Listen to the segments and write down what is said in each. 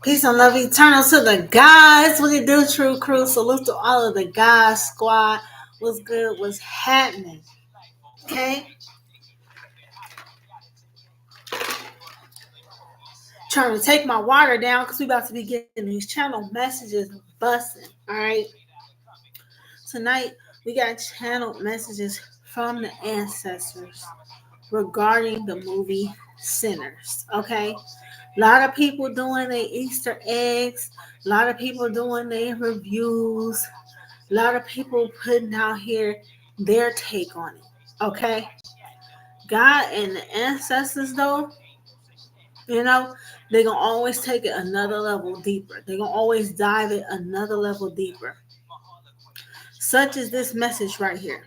Peace and love eternal to the guys. What you do, True Crew? Salute to all of the guys squad. What's good? What's happening? Okay. Trying to take my water down because we about to be getting these channel messages busting. All right. Tonight we got channel messages from the ancestors regarding the movie Sinners. Okay. A lot of people doing their Easter eggs. A lot of people doing their reviews. A lot of people putting out here their take on it. Okay. God and the ancestors, though, they're going to always take it another level deeper. They're going to always dive it another level deeper. Such as this message right here.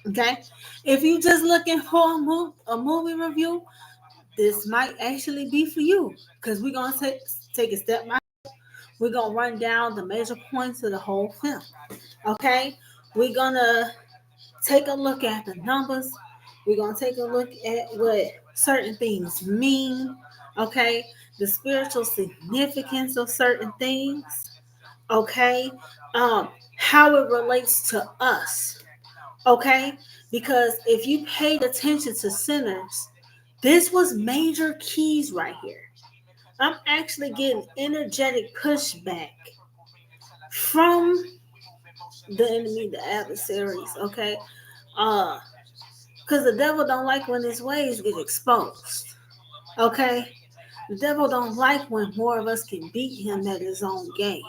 Okay. If you just looking for a movie review, this might actually be for you because we're going to take a step by step. We're going to run down the major points of the whole film. Okay. We're going to take a look at the numbers. We're going to take a look at what certain things mean. Okay. The spiritual significance of certain things. Okay. How it relates to us. Okay. Because if you paid attention to Sinners, this was major keys right here. I'm actually getting energetic pushback from the enemy, the adversaries, okay? Because the devil don't like when his ways get exposed, okay? The devil don't like when more of us can beat him at his own game.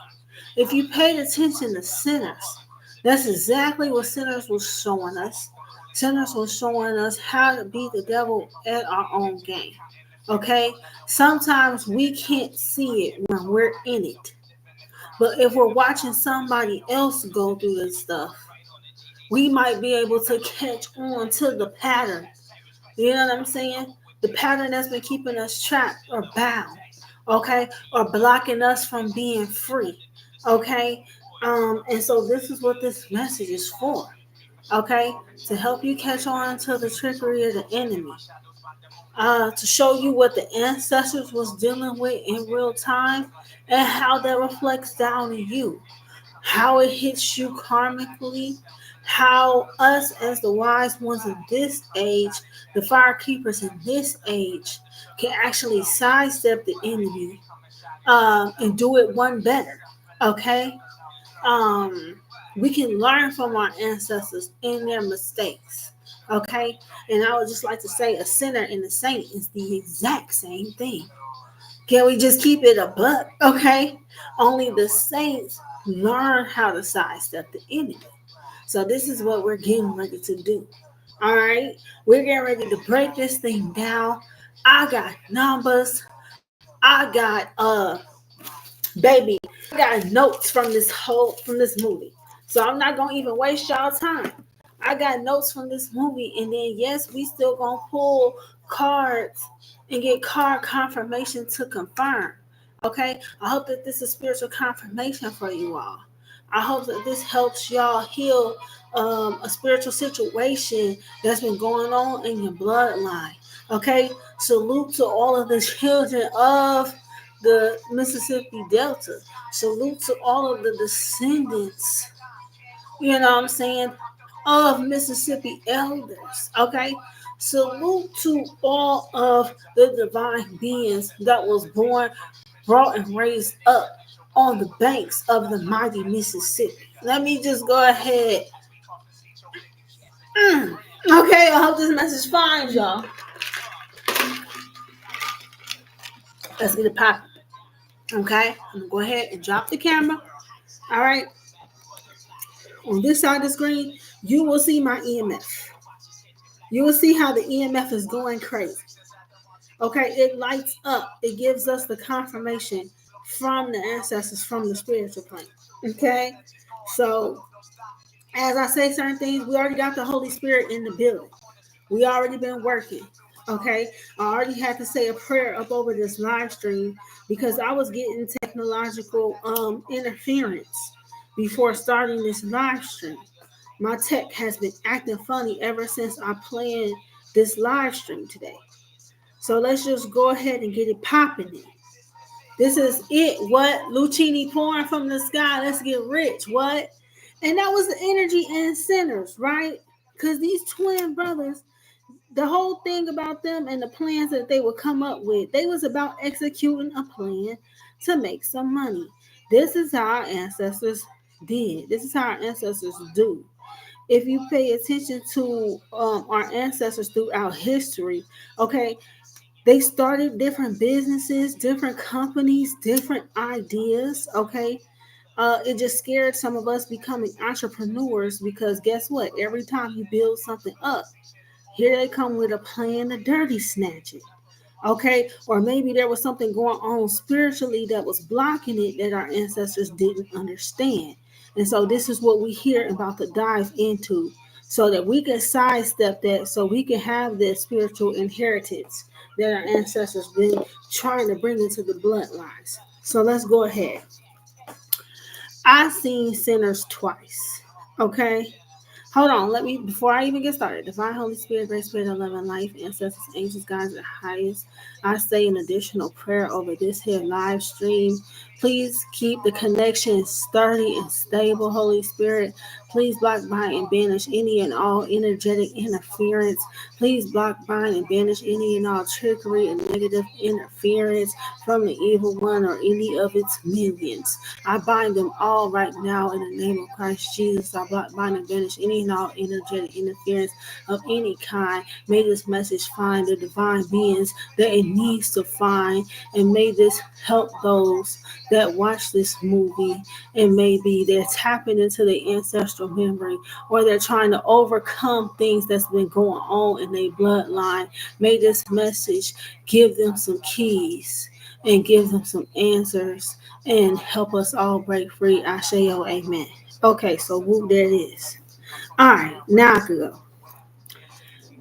If you paid attention to Sinners, that's exactly what Sinners was showing us. Sinners was showing us how to beat the devil at our own game. Okay? Sometimes we can't see it when we're in it. But if we're watching somebody else go through this stuff, we might be able to catch on to the pattern. You know what I'm saying? The pattern that's been keeping us trapped or bound. Okay? Or blocking us from being free. Okay? And so this is what this message is for. Okay? To help you catch on to the trickery of the enemy. To show you what the ancestors was dealing with in real time and how that reflects down to you, how it hits you karmically, how us as the wise ones in this age, the fire keepers in this age, can actually sidestep the enemy and do it one better. Okay, we can learn from our ancestors in their mistakes. Okay, and I would just like to say a sinner and a saint is the exact same thing. Can we just keep it a buck? Okay, only the saints learn how to sidestep the enemy. So this is what we're getting ready to do. All right, we're getting ready to break this thing down. I got numbers. I got baby, I got notes from this movie. So I'm not gonna even waste y'all time. I got notes from this movie, and then yes, we still gonna pull cards and get card confirmation to confirm. Okay, I hope that this is spiritual confirmation for you all. I hope that this helps y'all heal a spiritual situation that's been going on in your bloodline. Okay, salute to all of the children of the Mississippi Delta. Salute to all of the descendants, you know what I'm saying, of Mississippi elders. Okay. Salute to all of the divine beings that was born, brought, and raised up on the banks of the mighty Mississippi. Let me just go ahead. Okay, I hope this message finds y'all. Let's get it popping. Okay, I'm gonna go ahead and drop the camera. All right, on this side of the screen, you will see my EMF. You will see how the EMF is going crazy. Okay, it lights up. It gives us the confirmation from the ancestors, from the spiritual plane. Okay, so as I say certain things, we already got the Holy Spirit in the building. We already been working. Okay, I already had to say a prayer up over this live stream because I was getting technological interference before starting this live stream. My tech has been acting funny ever since I planned this live stream today. So let's just go ahead and get it popping in. This is it. What? Lucini pouring from the sky. Let's get rich. What? And that was the energy and sinners, right? Because these twin brothers, the whole thing about them and the plans that they would come up with, they was about executing a plan to make some money. This is how our ancestors did. This is how our ancestors do. If you pay attention to our ancestors throughout history, okay, they started different businesses, different companies, different ideas, okay. It just scared some of us becoming entrepreneurs because guess what? Every time you build something up, here they come with a plan to dirty snatch it. Okay, or maybe there was something going on spiritually that was blocking it that our ancestors didn't understand. And so this is what we hear about to dive into so that we can sidestep that so we can have this spiritual inheritance that our ancestors been trying to bring into the bloodlines. So let's go ahead. I've seen sinners twice. Okay. Hold on, let me before I even get started. Divine Holy Spirit, Great Spirit of Love and Life, ancestors, angels, guides, and highest. I say an additional prayer over this here live stream. Please keep the connection sturdy and stable, Holy Spirit. Please block, bind, and banish any and all energetic interference. Please block, bind, and banish any and all trickery and negative interference from the evil one or any of its minions. I bind them all right now in the name of Christ Jesus. I bind and banish any and all energetic interference of any kind. May this message find the divine beings that it needs to find, and may this help those that watch this movie, and maybe they're tapping into the ancestral memory or they're trying to overcome things that's been going on in their bloodline. May this message give them some keys and give them some answers and help us all break free. Ashayo, amen. Okay, so whoop, there it is. All right, now I could go.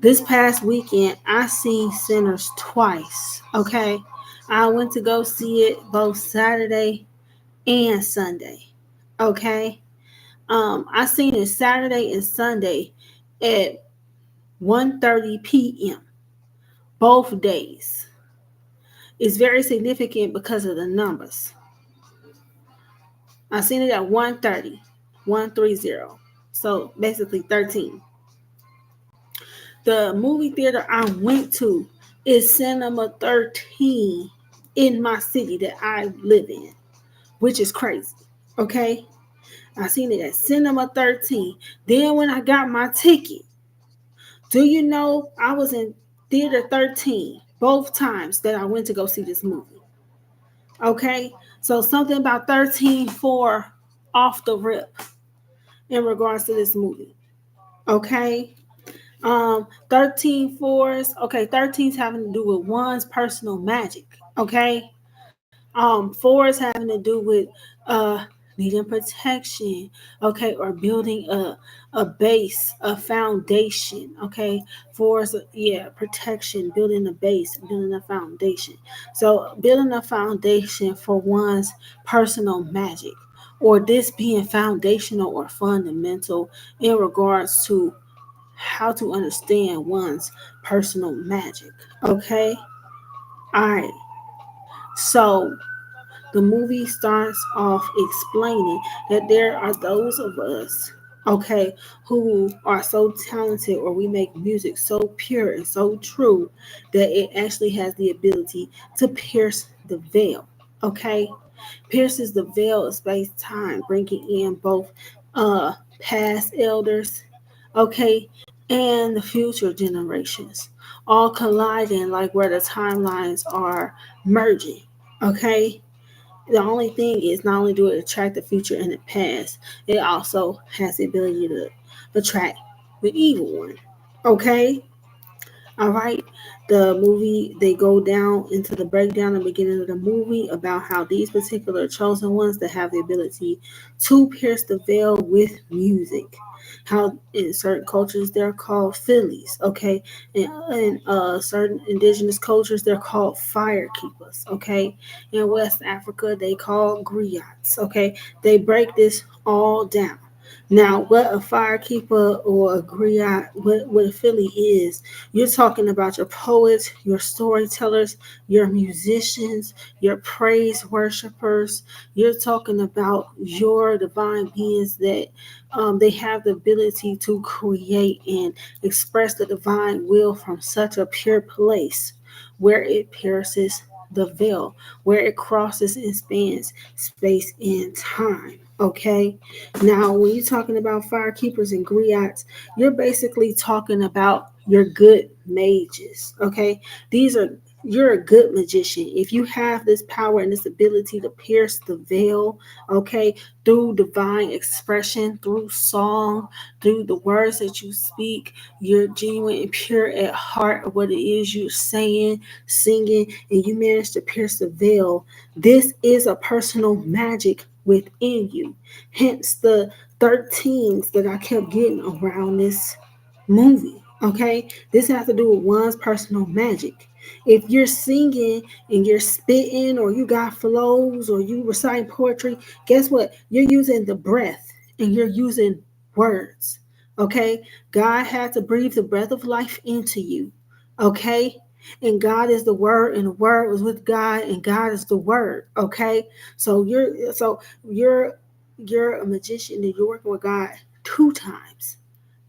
This past weekend, I seen Sinners twice. Okay, I went to go see it both Saturday and Sunday. Okay, I seen it Saturday and Sunday at 1:30 p.m. both days. It's very significant because of the numbers. I seen it at 1:30, 130. So basically 13. The movie theater I went to is Cinema 13 in my city that I live in, which is crazy. Okay? I seen it at Cinema 13. Then when I got my ticket, do you know I was in Theater 13 both times that I went to go see this movie? Okay? So something about 13 for off the rip in regards to this movie. Okay? 13 fours. Okay, 13's having to do with one's personal magic. Okay. Fours having to do with needing protection, okay, or building a base, a foundation, okay. Fours, yeah, protection, building a base, building a foundation. So building a foundation for one's personal magic, or this being foundational or fundamental in regards to how to understand one's personal magic. Okay? All right. So the movie starts off explaining that there are those of us, okay, who are so talented or we make music so pure and so true that it actually has the ability to pierce the veil. Okay? Pierces the veil of space time, bringing in both past elders, okay, and the future generations, all colliding like where the timelines are merging, okay. The only thing is not only do it attract the future and the past, it also has the ability to attract the evil one, okay. All right. The movie, they go down into the breakdown in the beginning of the movie about how these particular chosen ones that have the ability to pierce the veil with music. How in certain cultures they're called Phillies, okay? In certain indigenous cultures they're called fire keepers, okay? In West Africa they call griots, okay? They break this all down. Now, what a firekeeper or a griot, what a Philly is, you're talking about your poets, your storytellers, your musicians, your praise worshipers. You're talking about your divine beings that they have the ability to create and express the divine will from such a pure place where it pierces the veil, where it crosses and spans space and time. Okay. Now, when you're talking about firekeepers and griots, you're basically talking about your good mages. Okay. These are You're a good magician. If you have this power and this ability to pierce the veil, okay, through divine expression, through song, through the words that you speak, you're genuine and pure at heart of what it is you're saying, singing, and you manage to pierce the veil. This is a personal magic within you. Hence the 13s that I kept getting around this movie. Okay, this has to do with one's personal magic. If you're singing and you're spitting, or you got flows, or you reciting poetry, guess what? You're using the breath and you're using words. Okay, God had to breathe the breath of life into you. Okay, and God is the Word, and the Word was with God, and God is the Word. Okay, so you're a magician and you're working with God two times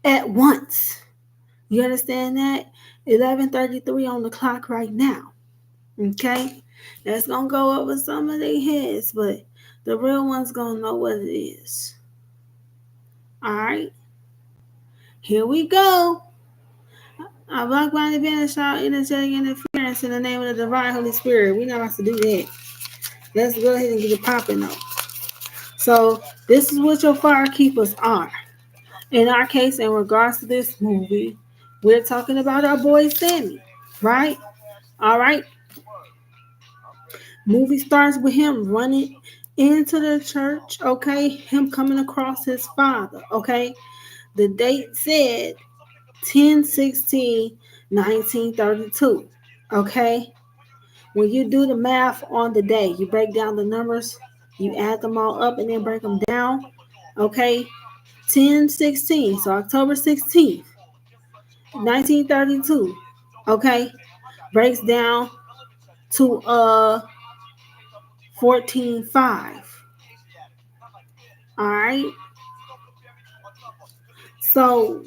at once. You understand that? 11:33 on the clock right now. Okay? That's gonna go over some of their heads, but the real one's gonna know what it is. Alright, here we go. I block by the banish all energetic interference in the name of the divine Holy Spirit. We're not about to do that. Let's go ahead and get it popping though. So this is what your fire keepers are. In our case, in regards to this movie, we're talking about our boy Sammy, right? All right. Movie starts with him running into the church, okay? Him coming across his father, okay? The date said 10/16/1932, okay? When you do the math on the day, you break down the numbers, you add them all up and then break them down, okay? 10/16, so October 16th, 1932, okay? Breaks down to 14/5. All right. So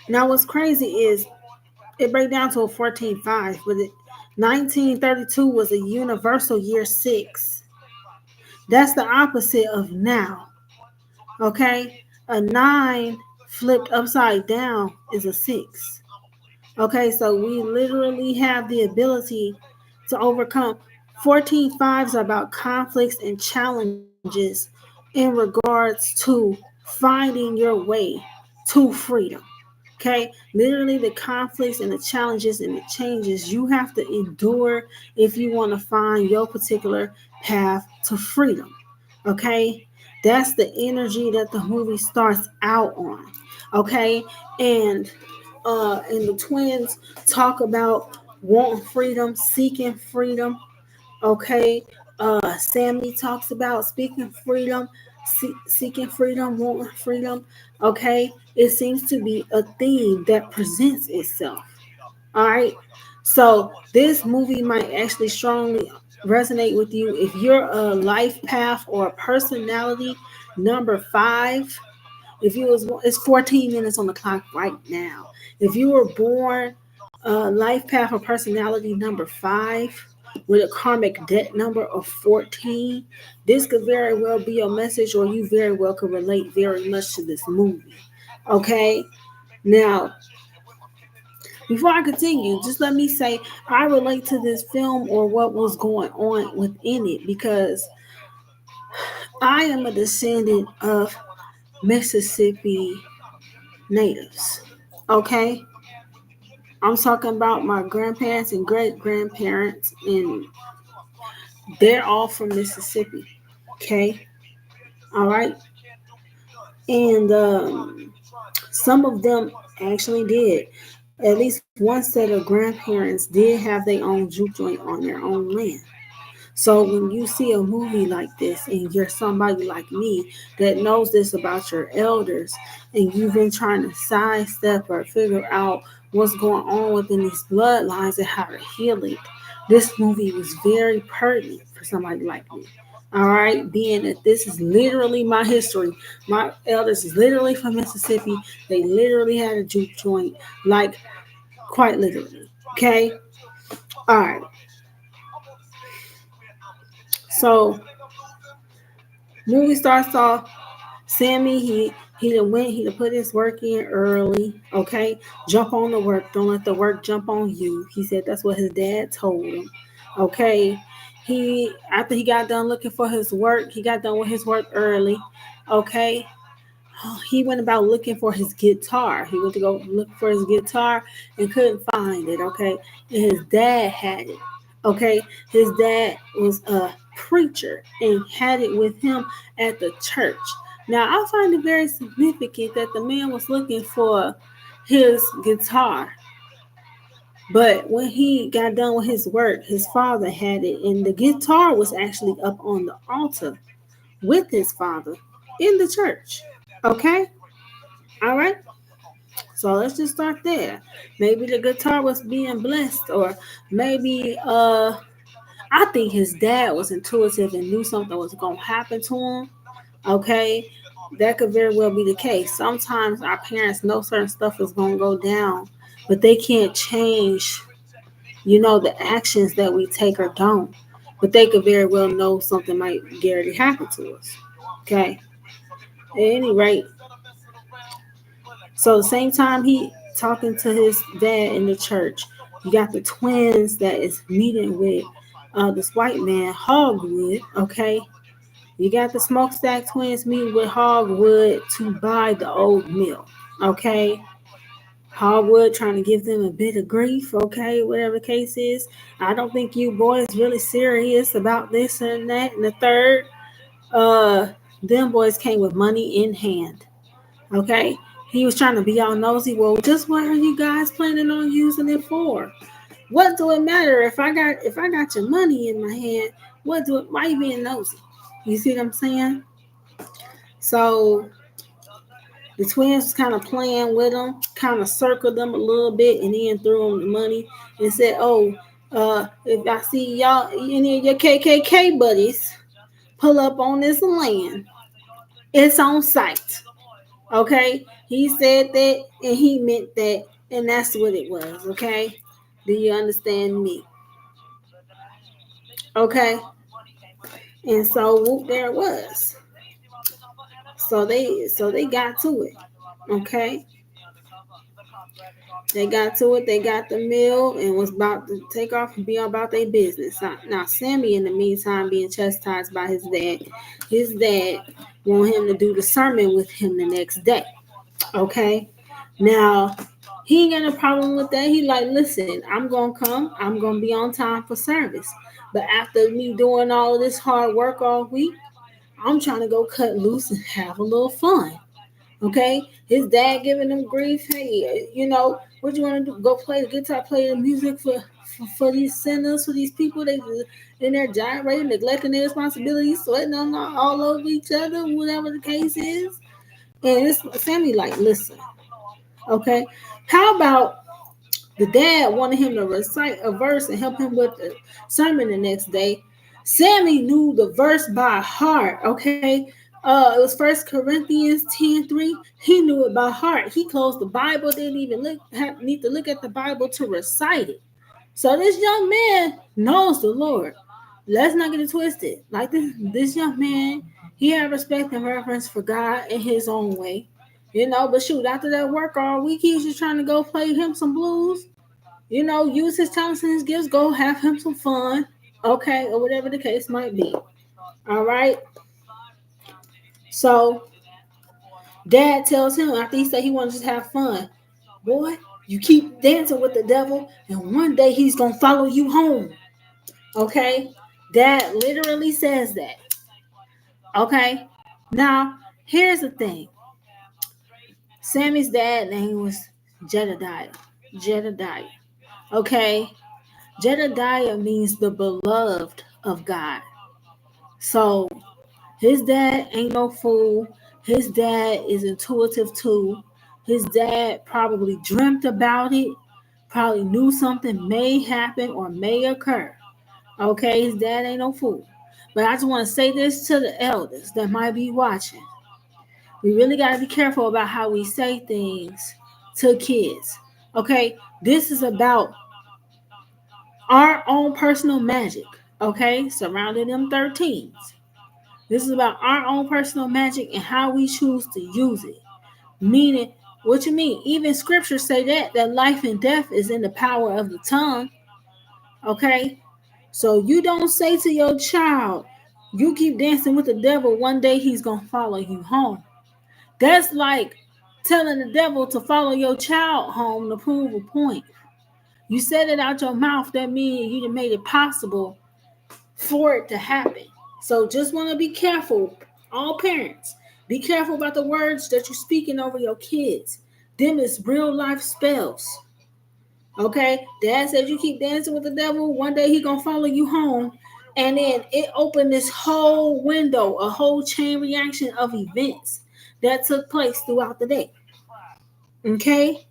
now what's crazy is it breaks down to a 14/5, but 1932 was a universal year 6. That's the opposite of now. Okay? A 9 flipped upside down is a 6. Okay, so we literally have the ability to overcome. 14/5s are about conflicts and challenges in regards to finding your way to freedom. Okay, literally the conflicts and the challenges and the changes you have to endure if you want to find your particular path to freedom. Okay, that's the energy that the movie starts out on. Okay, and the twins talk about wanting freedom, seeking freedom. Okay, Sammy talks about speaking freedom, seeking freedom, wanting freedom. Okay, it seems to be a theme that presents itself. All right, so this movie might actually strongly resonate with you if you're a life path or a personality number 5. If you was, it's 14 minutes on the clock right now. If you were born life path or personality number 5 with a karmic debt number of 14, this could very well be your message, or you very well could relate very much to this movie. Okay, now before I continue, just let me say I relate to this film or what was going on within it because I am a descendant of Mississippi natives. Okay, I'm talking about my grandparents and great grandparents, and they're all from Mississippi. Okay, all right, and some of them actually did. At least one set of grandparents did have their own juke joint on their own land. So when you see a movie like this and you're somebody like me that knows this about your elders and you've been trying to sidestep or figure out what's going on within these bloodlines and how to heal it, this movie was very pertinent for somebody like me. All right, being that this is literally my history. My elders is literally from Mississippi. They literally had a juke joint, like quite literally. Okay, all right. So movie starts off. Sammy, he done went, he done put his work in early. Okay. Jump on the work. Don't let the work jump on you. He said that's what his dad told him. Okay. He after he got done looking for his work, he got done with his work early. Okay. He went about looking for his guitar. He went to go look for his guitar and couldn't find it. Okay. And his dad had it. Okay. His dad was a preacher and had it with him at the church. Now, I find it very significant that the man was looking for his guitar. But when he got done with his work, his father had it, and the guitar was actually up on the altar with his father in the church. Okay? All right? So let's just start there. Maybe the guitar was being blessed, or maybe I think his dad was intuitive and knew something was gonna happen to him. Okay, that could very well be the case. Sometimes our parents know certain stuff is gonna go down, but they can't change, the actions that we take or don't. But they could very well know something might get ready to happen to us. Okay. At any rate, so the same time he talking to his dad in the church, you got the twins that is meeting with this white man, Hogwood. Okay, you got the smokestack twins meeting with Hogwood to buy the old mill. Okay, Hogwood trying to give them a bit of grief. Okay, whatever the case is, I don't think you boys really serious about this and that and the third. Uh, them boys came with money in hand. Okay, he was trying to be all nosy. Well, just what are you guys planning on using it for? What do it matter if I got your money in my hand? What do it? Why you being nosy? You see what I'm saying? So the twins was kind of playing with them, kind of circled them a little bit, and then threw them the money and said, "Oh, if I see y'all, any of your KKK buddies pull up on this land, it's on site." Okay, he said that and he meant that, and that's what it was. Okay, do you understand me? Okay, and so whoop, there it was. So they got to it. Okay, they got to it. They got the meal and was about to take off and be about their business. Now Sammy, in the meantime, being chastised by his dad. His dad want him to do the sermon with him the next day. Okay, now he ain't got no problem with that. He like, listen, I'm gonna come. I'm gonna be on time for service. But after me doing all of this hard work all week, I'm trying to go cut loose and have a little fun. Okay, his dad giving him grief. Hey, what you want to do? Go play the guitar, play the music for these sinners, for these people. They in there gyrating, neglecting their responsibilities, sweating on all over each other, whatever the case is. And it's Sammy like, listen, okay, how about the dad wanted him to recite a verse and help him with the sermon the next day. Sammy knew the verse by heart, okay? It was First Corinthians 10:3. He knew it by heart. He closed the Bible, didn't even need to look at the Bible to recite it. So this young man knows the Lord. Let's not get it twisted. Like this young man, he had respect and reverence for God in his own way. But shoot, after that work all week, he's just trying to go play him some blues. Use his talents and his gifts, go have him some fun, okay, or whatever the case might be. All right. So dad tells him after he said he wanted to just have fun. Boy, you keep dancing with the devil, and one day he's gonna follow you home. Okay? That literally says that. Okay? Now, here's the thing. Sammy's dad name was Jedediah. Jedediah. Okay? Jedediah means the beloved of God. So his dad ain't no fool. His dad is intuitive too. His dad probably dreamt about it, probably knew something may happen or may occur. Okay, his dad ain't no fool. But I just want to say this to the elders that might be watching. We really got to be careful about how we say things to kids. Okay, this is about our own personal magic. Okay, surrounding them 13s. This is about our own personal magic and how we choose to use it. Meaning, what you mean? Even scriptures say that life and death is in the power of the tongue. Okay? So you don't say to your child, you keep dancing with the devil, one day he's going to follow you home. That's like telling the devil to follow your child home to prove a point. You said it out your mouth, that means you made it possible for it to happen. So just want to be careful, all parents. Be careful about the words that you're speaking over your kids. Them is real life spells. Okay? Dad said you keep dancing with the devil, one day he gonna follow you home. And then it opened this whole window, a whole chain reaction of events that took place throughout the day. Okay?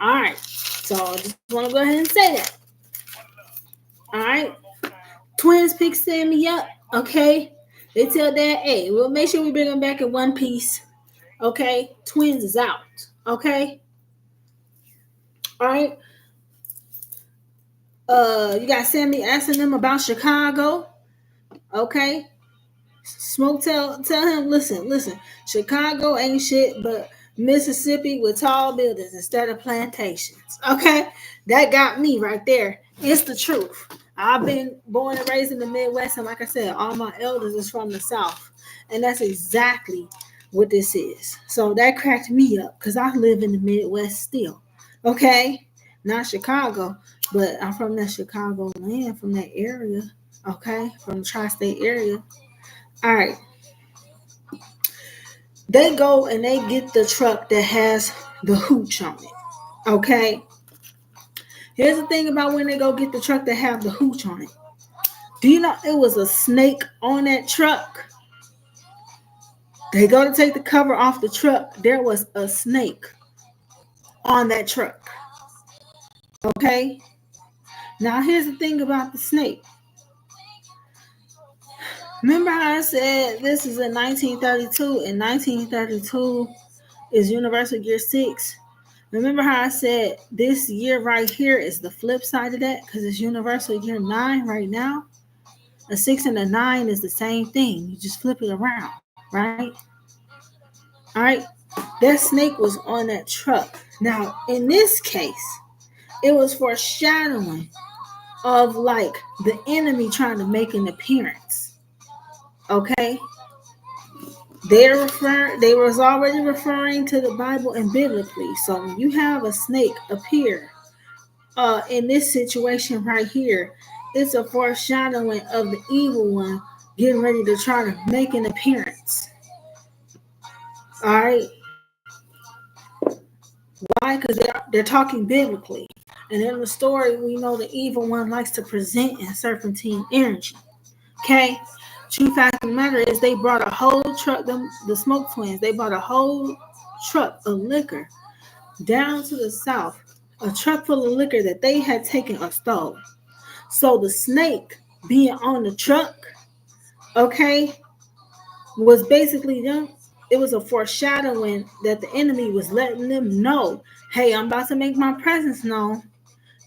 Alright. So I just want to go ahead and say that. Alright. Twins pick Sammy up. Okay? They tell dad, hey, we'll make sure we bring them back in one piece. Okay? Twins is out. Okay? Alright. You got Sammy asking them about Chicago. Okay? Smoke tell him, listen, Chicago ain't shit but Mississippi with tall buildings instead of plantations. Okay? That got me right there. It's the truth. I've been born and raised in the Midwest, and like I said, all my elders is from the South. And that's exactly what this is. So that cracked me up because I live in the Midwest still. Okay? Not Chicago, but I'm from that Chicago land, from that area. Okay? From the tri-state area. All right. They go and they get the truck that has the hooch on it. Okay? Here's the thing about when they go get the truck that have the hooch on it. Do you know it was a snake on that truck? They go to take the cover off the truck. There was a snake on that truck. Okay? Now here's the thing about the snake. Remember how I said this is in 1932, and 1932 is Universal Year 6? Remember how I said this year right here is the flip side of that because it's Universal Year 9 right now? A 6 and a 9 is the same thing. You just flip it around, right? All right? That snake was on that truck. Now, in this case, it was foreshadowing of like the enemy trying to make an appearance. Okay? They was already referring to the Bible and biblically. So when you have a snake appear in this situation right here, it's a foreshadowing of the evil one getting ready to try to make an appearance. All right. Why? Because they're talking biblically. And in the story, we know the evil one likes to present in serpentine energy. Okay? True fact of the matter is they brought a whole truck, the Smoke Twins, they brought a whole truck of liquor down to the south. A truck full of liquor that they had taken or stole. So the snake being on the truck, okay, was basically them. It was a foreshadowing that the enemy was letting them know, hey, I'm about to make my presence known.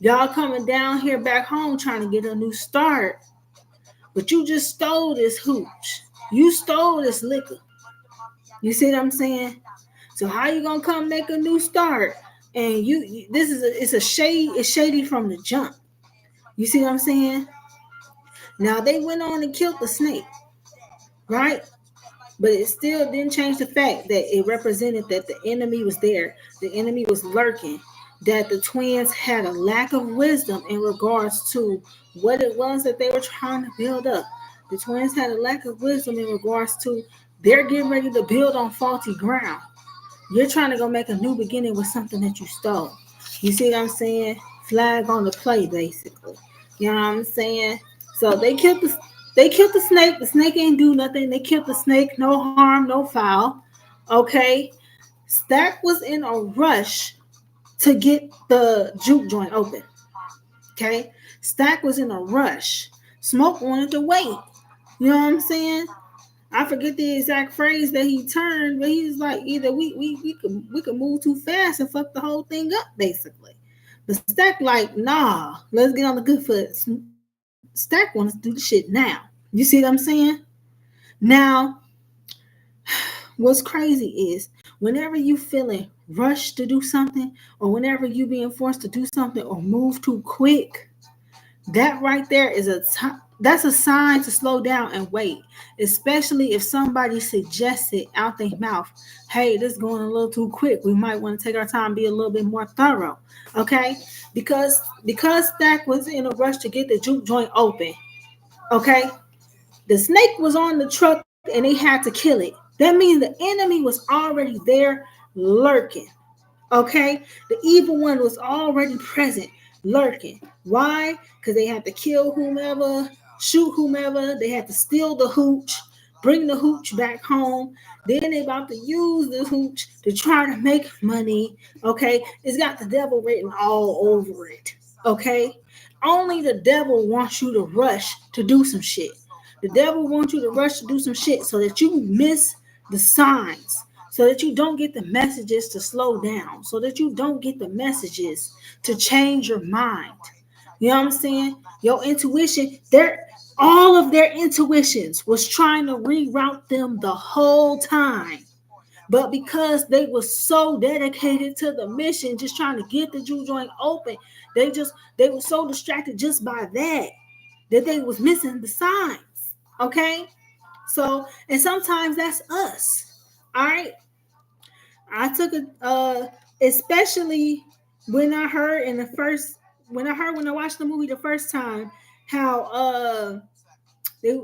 Y'all coming down here back home trying to get a new start. But you just stole this hooch. You stole this liquor. You see what I'm saying? So how you gonna come make a new start? And it's shady from the jump. You see what I'm saying? Now they went on and killed the snake, right? But it still didn't change the fact that it represented that the enemy was there, the enemy was lurking, that the twins had a lack of wisdom in regards to what it was that they were trying to build up. The twins had a lack of wisdom in regards to they're getting ready to build on faulty ground. You're trying to go make a new beginning with something that you stole. You see what I'm saying? Flag on the play, basically. You know what I'm saying? So they killed the snake. The snake ain't do nothing. They killed the snake. No harm, no foul. Okay. Stack was in a rush to get the juke joint open. Okay. Stack was in a rush. Smoke wanted to wait. You know what I'm saying? I forget the exact phrase that he turned, but he's like, either we could move too fast and fuck the whole thing up, basically. But Stack like, nah, let's get on the good foot. Stack wants to do the shit now. You see what I'm saying? Now, what's crazy is whenever you feeling rushed to do something, or whenever you being forced to do something or move too quick, that right there is that's a sign to slow down and wait, especially if somebody suggests it out their mouth. Hey, this is going a little too quick. We might want to take our time, be a little bit more thorough. Okay? Because Stack was in a rush to get the juke joint open. Okay? The snake was on the truck and they had to kill it. That means the enemy was already there lurking. Okay? The evil one was already present, lurking. Why? Because they had to kill whomever, shoot whomever, they had to steal the hooch, bring the hooch back home. Then they about to use the hooch to try to make money. Okay? It's got the devil written all over it. Okay? Only the devil wants you to rush to do some shit. The devil wants you to rush to do some shit so that you miss the signs, so that you don't get the messages to slow down, so that you don't get the messages to change your mind. You know what I'm saying? Your intuition, all of their intuitions was trying to reroute them the whole time. But because they were so dedicated to the mission, just trying to get the Jew joint open, they were so distracted just by that they was missing the signs. Okay? So, and sometimes that's us. All right? I took a especially when I heard in the first when I watched the movie the first time how they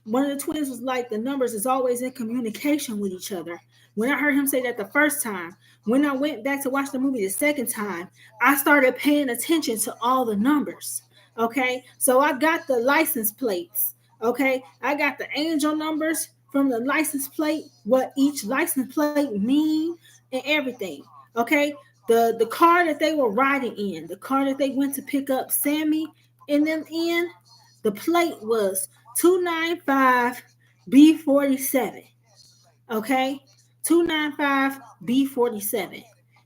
one of the twins was like the numbers is always in communication with each other. When I heard him say that the first time, when I went back to watch the movie the second time, I started paying attention to all the numbers. Okay, so I got the license plates. Okay, I got the angel numbers from the license plate, what each license plate mean, and everything. Okay, the car that they were riding in, the car that they went to pick up Sammy and them in, the plate was 295 B47. Okay? 295 B47.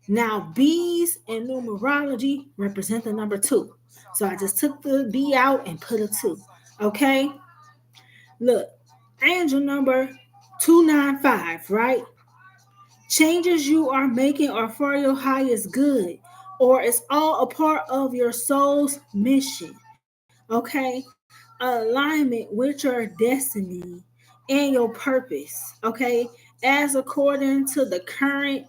Now, B's in numerology represent the number two. So I just took the B out and put a two. Okay? Look, angel number 295, right? Changes you are making are for your highest good, or it's all a part of your soul's mission. Okay? Alignment with your destiny and your purpose. Okay? As according to the current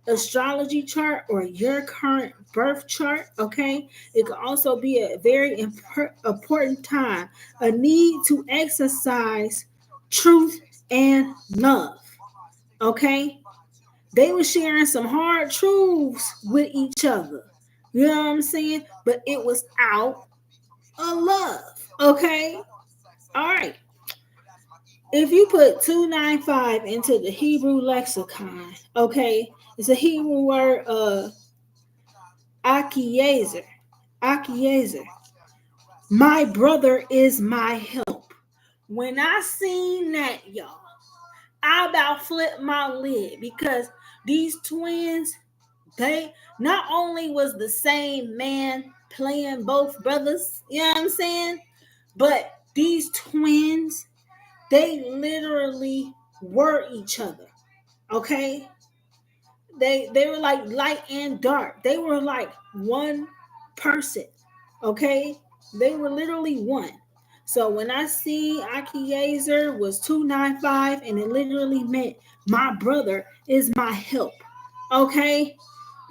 astrology chart or your current birth chart. Okay? It could also be a very important time, a need to exercise truth and love. Okay? They were sharing some hard truths with each other. You know what I'm saying? But it was out of love. Okay? All right. If you put 295 into the Hebrew lexicon, okay, it's a Hebrew word, Achiezer. Achiezer. My brother is my help. When I seen that, y'all, I about flipped my lid because these twins, they not only was the same man playing both brothers, you know what I'm saying? But these twins, they literally were each other. Okay? They were like light and dark. They were like one person. Okay? They were literally one. So when I see Akiezer was 295, and it literally meant my brother is my help. Okay?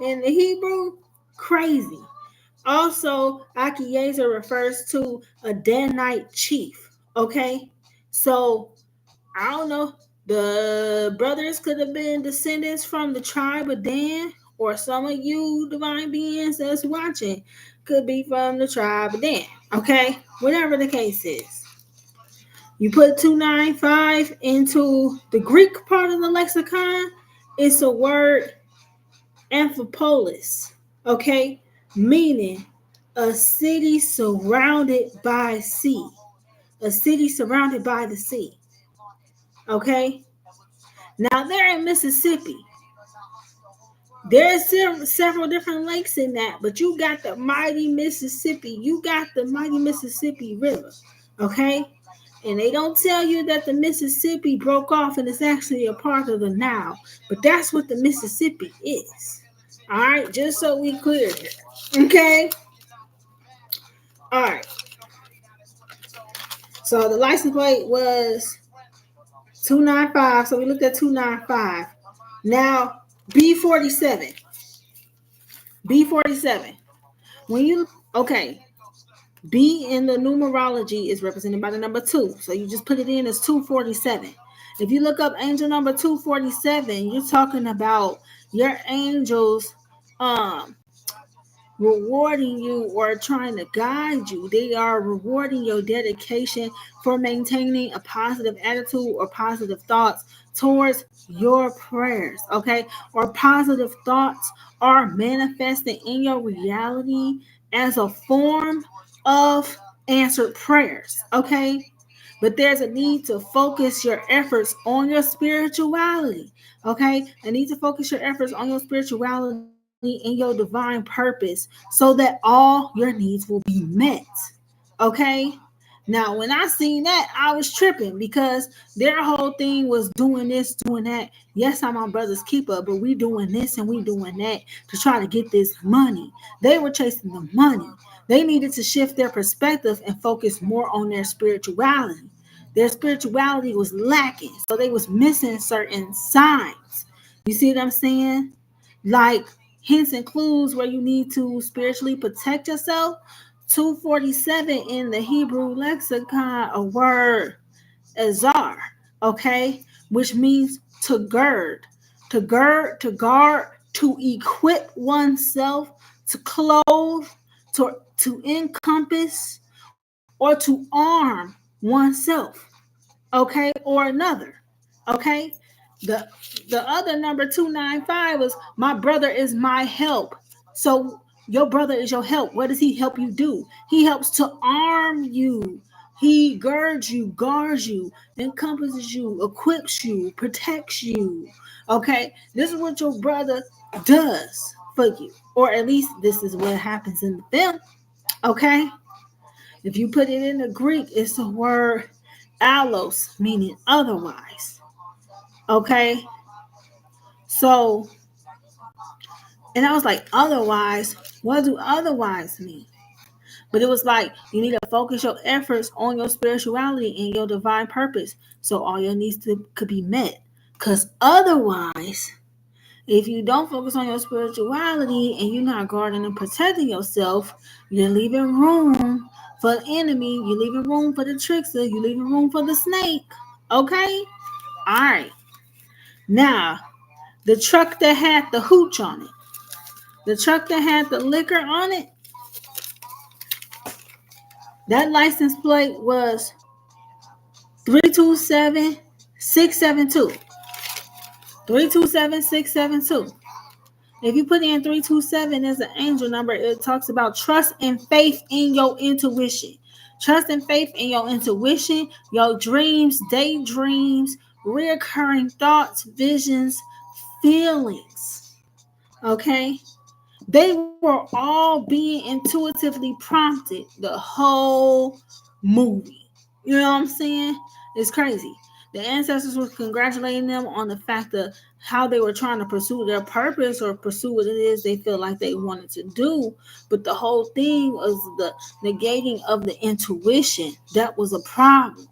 In the Hebrew, crazy. Also, Akiezer refers to a Danite chief. Okay? So I don't know. The brothers could have been descendants from the tribe of Dan, or some of you divine beings that's watching could be from the tribe of Dan. Okay? Whatever the case is. You put 295 into the Greek part of the lexicon, it's a word Amphipolis. Okay? Meaning a city surrounded by sea. A city surrounded by the sea. Okay? Now they're in Mississippi. There's several different lakes in that, but you got the mighty Mississippi. You got the mighty Mississippi River. Okay? And they don't tell you that the Mississippi broke off and it's actually a part of the Nile. But that's what the Mississippi is. All right? Just so we clear here. Okay? All right. So the license plate was 295. So we looked at 295. Now, B47. B47. When you, okay, B in the numerology is represented by the number 2. So you just put it in as 247. If you look up angel number 247, you're talking about your angels rewarding you or trying to guide you. They are rewarding your dedication for maintaining a positive attitude or positive thoughts towards your prayers, okay? Or positive thoughts are manifesting in your reality as a form of answered prayers, okay? But there's a need to focus your efforts on your spirituality, okay? A need to focus your efforts on your spirituality and your divine purpose so that all your needs will be met, okay? Now, when I seen that, I was tripping because their whole thing was doing this, doing that. Yes, I'm my brother's keeper, but we doing this and we doing that to try to get this money. They were chasing the money. They needed to shift their perspective and focus more on their spirituality. Their spirituality was lacking, so they was missing certain signs. You see what I'm saying? Like hints and clues where you need to spiritually protect yourself. 247 in the Hebrew lexicon, a word azar, okay, which means to guard, to equip oneself, to clothe, to encompass, or to arm oneself, okay, or another, okay. The the other number 295 was my brother is my help. So your brother is your help. What does he help you do? He helps to arm you. He girds you, guards you, encompasses you, equips you, protects you. Okay? This is what your brother does for you. Or at least this is what happens in the film. Okay? If you put it in the Greek, it's the word allos, meaning otherwise. Okay? So, and I was like, otherwise, what do otherwise mean? But it was like, you need to focus your efforts on your spirituality and your divine purpose so all your needs could be met. Because otherwise, if you don't focus on your spirituality and you're not guarding and protecting yourself, you're leaving room for the enemy. You're leaving room for the trickster. You're leaving room for the snake. Okay? All right. Now, the truck that had the hooch on it. The truck that had the liquor on it, that license plate was 327672. 327672. If you put in 327 as an angel number, it talks about trust and faith in your intuition. Trust and faith in your intuition, your dreams, daydreams, reoccurring thoughts, visions, feelings. Okay? They were all being intuitively prompted the whole movie. You know what I'm saying? It's crazy. The ancestors were congratulating them on the fact of how they were trying to pursue their purpose or pursue what it is they feel like they wanted to do. But the whole thing was the negating of the intuition. That was a problem.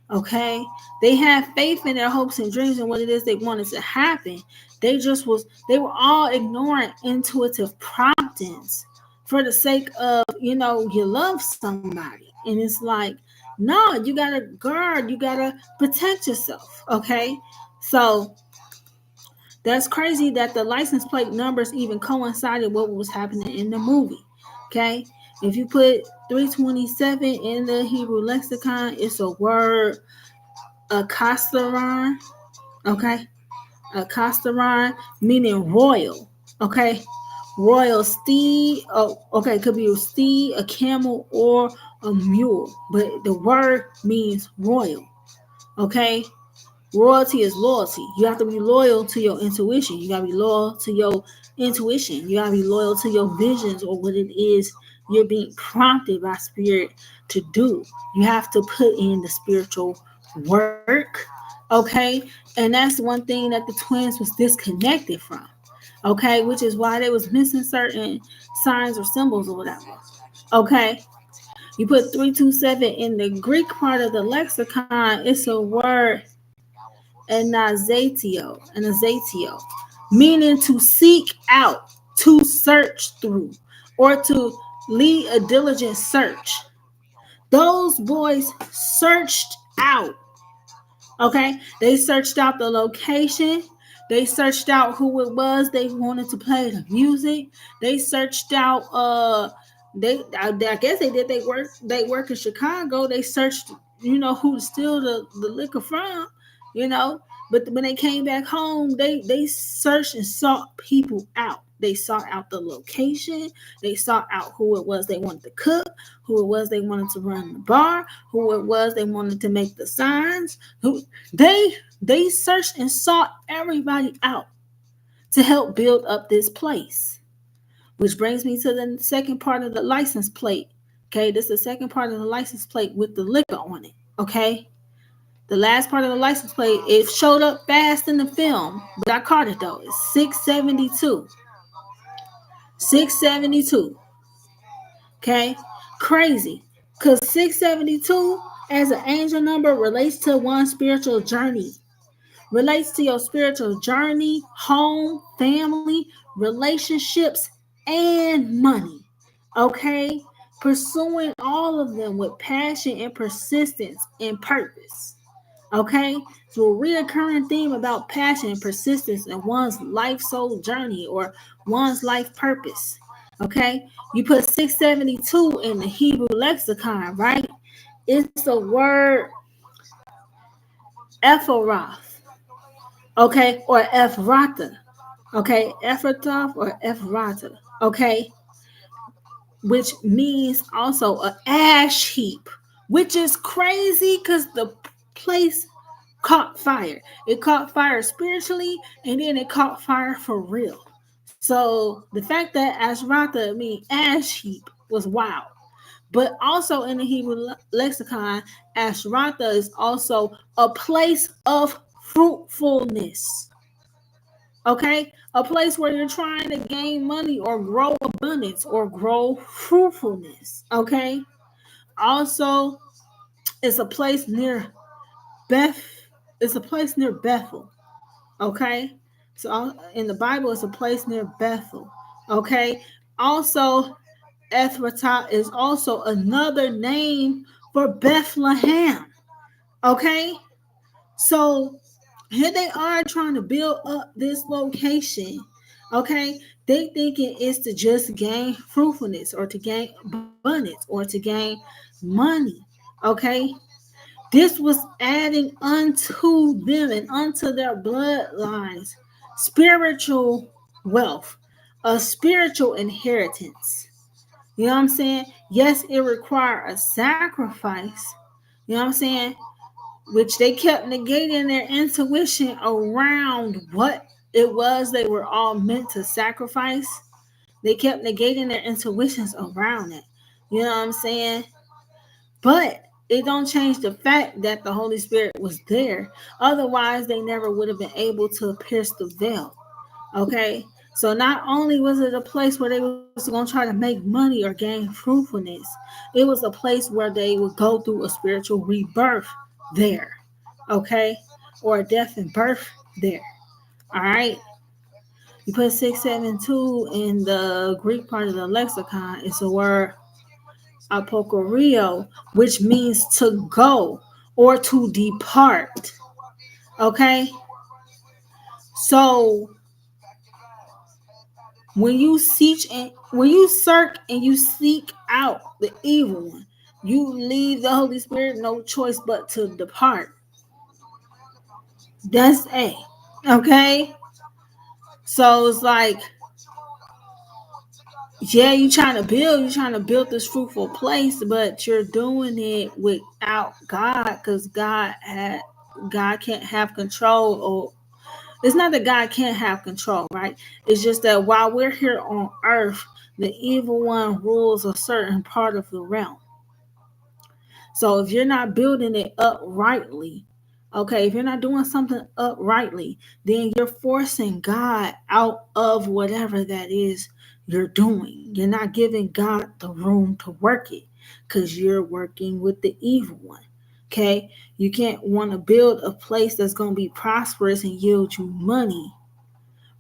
Okay, they had faith in their hopes and dreams and what it is they wanted to happen. They were all ignoring intuitive promptings for the sake of, you love somebody. And it's like, no, you gotta guard, you gotta protect yourself. Okay, so that's crazy that the license plate numbers even coincided with what was happening in the movie. Okay, if you put 327 in the Hebrew lexicon, it's a word, a kastaron. Okay, a kastaron meaning royal. Okay, royal steed. Oh, okay, it could be a steed, a camel, or a mule, but the word means royal. Okay, royalty is loyalty. You have to be loyal to your intuition. You gotta be loyal to your intuition. You gotta be loyal to your visions or what it is you're being prompted by spirit to do. You have to put in the spiritual work. Okay, and that's one thing that the twins was disconnected from. Okay, which is why they was missing certain signs or symbols or whatever. Okay, you put 327 in the Greek part of the lexicon, it's a word, anazatio, meaning to seek out, to search through, or to lead a diligent search. Those boys searched out. Okay, they searched out the location. They searched out who it was they wanted to play the music. They searched out. I guess they did. They work in Chicago. They searched. Who to steal the liquor from. You know, but when they came back home, they searched and sought people out. They sought out the location. They sought out who it was they wanted to cook, who it was they wanted to run the bar, who it was they wanted to make the signs. Who they searched and sought everybody out to help build up this place. Which brings me to the second part of the license plate. Okay, this is the second part of the license plate with the liquor on it. Okay, the last part of the license plate, it showed up fast in the film, but I caught it though. It's 672. 672. Okay, crazy. Because 672 as an angel number relates to one's spiritual journey, relates to your spiritual journey, home, family, relationships, and money. Okay, pursuing all of them with passion and persistence and purpose. Okay, so a reoccurring theme about passion and persistence in one's life soul journey or one's life purpose. Okay, you put 672 in the Hebrew lexicon, right? It's the word Epharoth, okay, or Ephrata, okay, Ephratah or Ephrata, okay, which means also a ash heap, which is crazy because the place caught fire. It caught fire spiritually, and then it caught fire for real. So the fact that Ashrata mean ash heap was wild. But also in the Hebrew lexicon, Ashrata is also a place of fruitfulness. Okay? A place where you're trying to gain money or grow abundance or grow fruitfulness. Okay? Also, it's a place near Beth. It's a place near Bethel. Okay? So in the Bible, it's a place near Bethel. Okay? Also, Ephratah is also another name for Bethlehem. Okay? So here they are trying to build up this location. Okay? They thinking it's to just gain fruitfulness or to gain abundance or to gain money. Okay? This was adding unto them and unto their bloodlines spiritual wealth, a spiritual inheritance. You know what I'm saying? Yes, it required a sacrifice. You know what I'm saying? Which they kept negating their intuition around what it was they were all meant to sacrifice. They kept negating their intuitions around it. You know what I'm saying? But It don't change the fact that the Holy Spirit was there. Otherwise, they never would have been able to pierce the veil. Okay. So not only was it a place where they was going to try to make money or gain fruitfulness, it was a place where they would go through a spiritual rebirth there. Okay. Or a death and birth there. All right. You put 672 in the Greek part of the lexicon. It's a word apokorio, which means to go or to depart. Okay. So when you search and you seek out the evil one, you leave the Holy Spirit no choice but to depart. That's A. Okay. So it's like, yeah, you're trying to build this fruitful place, but you're doing it without God, because God can't have control. Or it's not that God can't have control, right? It's just that while we're here on earth, the evil one rules a certain part of the realm. So if you're not building it uprightly, okay, if you're not doing something uprightly, then you're forcing God out of whatever that is you're doing. You're not giving God the room to work it, because you're working with the evil one. Okay, you can't want to build a place that's going to be prosperous and yield you money,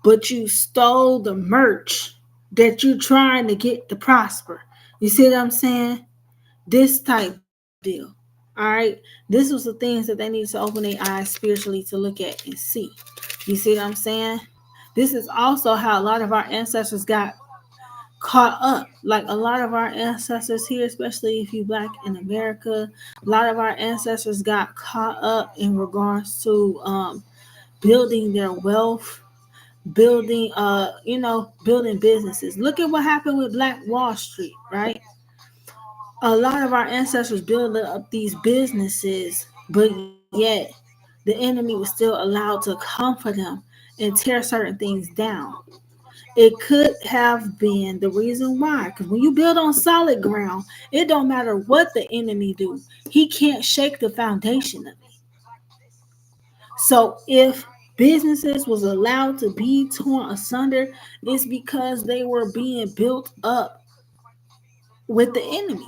but you stole the merch that you're trying to get to prosper. You see what I'm saying? This type deal. All right. This was the things that they need to open their eyes spiritually to look at and see. You see what I'm saying? This is also how a lot of our ancestors got caught up. Like a lot of our ancestors here, especially if you black in America, a lot of our ancestors got caught up in regards to building their wealth, building businesses. Look at what happened with Black Wall Street, right? A lot of our ancestors built up these businesses, but yet the enemy was still allowed to come for them and tear certain things down. It could have been the reason why, because when you build on solid ground, it don't matter what the enemy do, he can't shake the foundation of it. So if businesses was allowed to be torn asunder, it's because they were being built up with the enemy.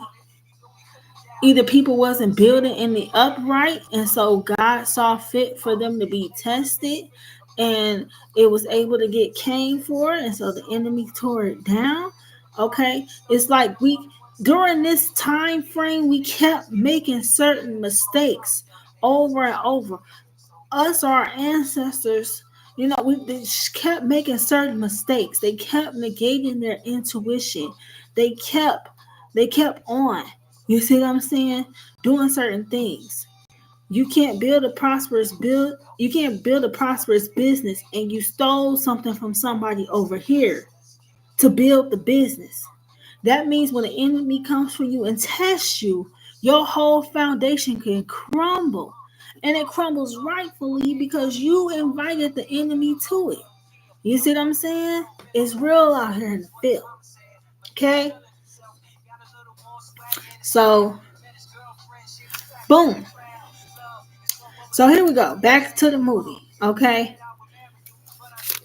Either people wasn't building in the upright, and so God saw fit for them to be tested, and it was able to get came for, and so the enemy tore it down. Okay, it's like we during this time frame we kept making certain mistakes over and over. Us, our ancestors, they kept making certain mistakes. They kept negating their intuition. They kept they kept on. You see what I'm saying? Doing certain things. You can't build a prosperous business and you stole something from somebody over here to build the business. That means when the enemy comes for you and tests you, your whole foundation can crumble. And it crumbles rightfully because you invited the enemy to it. You see what I'm saying? It's real out here in the field. Okay? So, boom. So here we go. Back to the movie. Okay?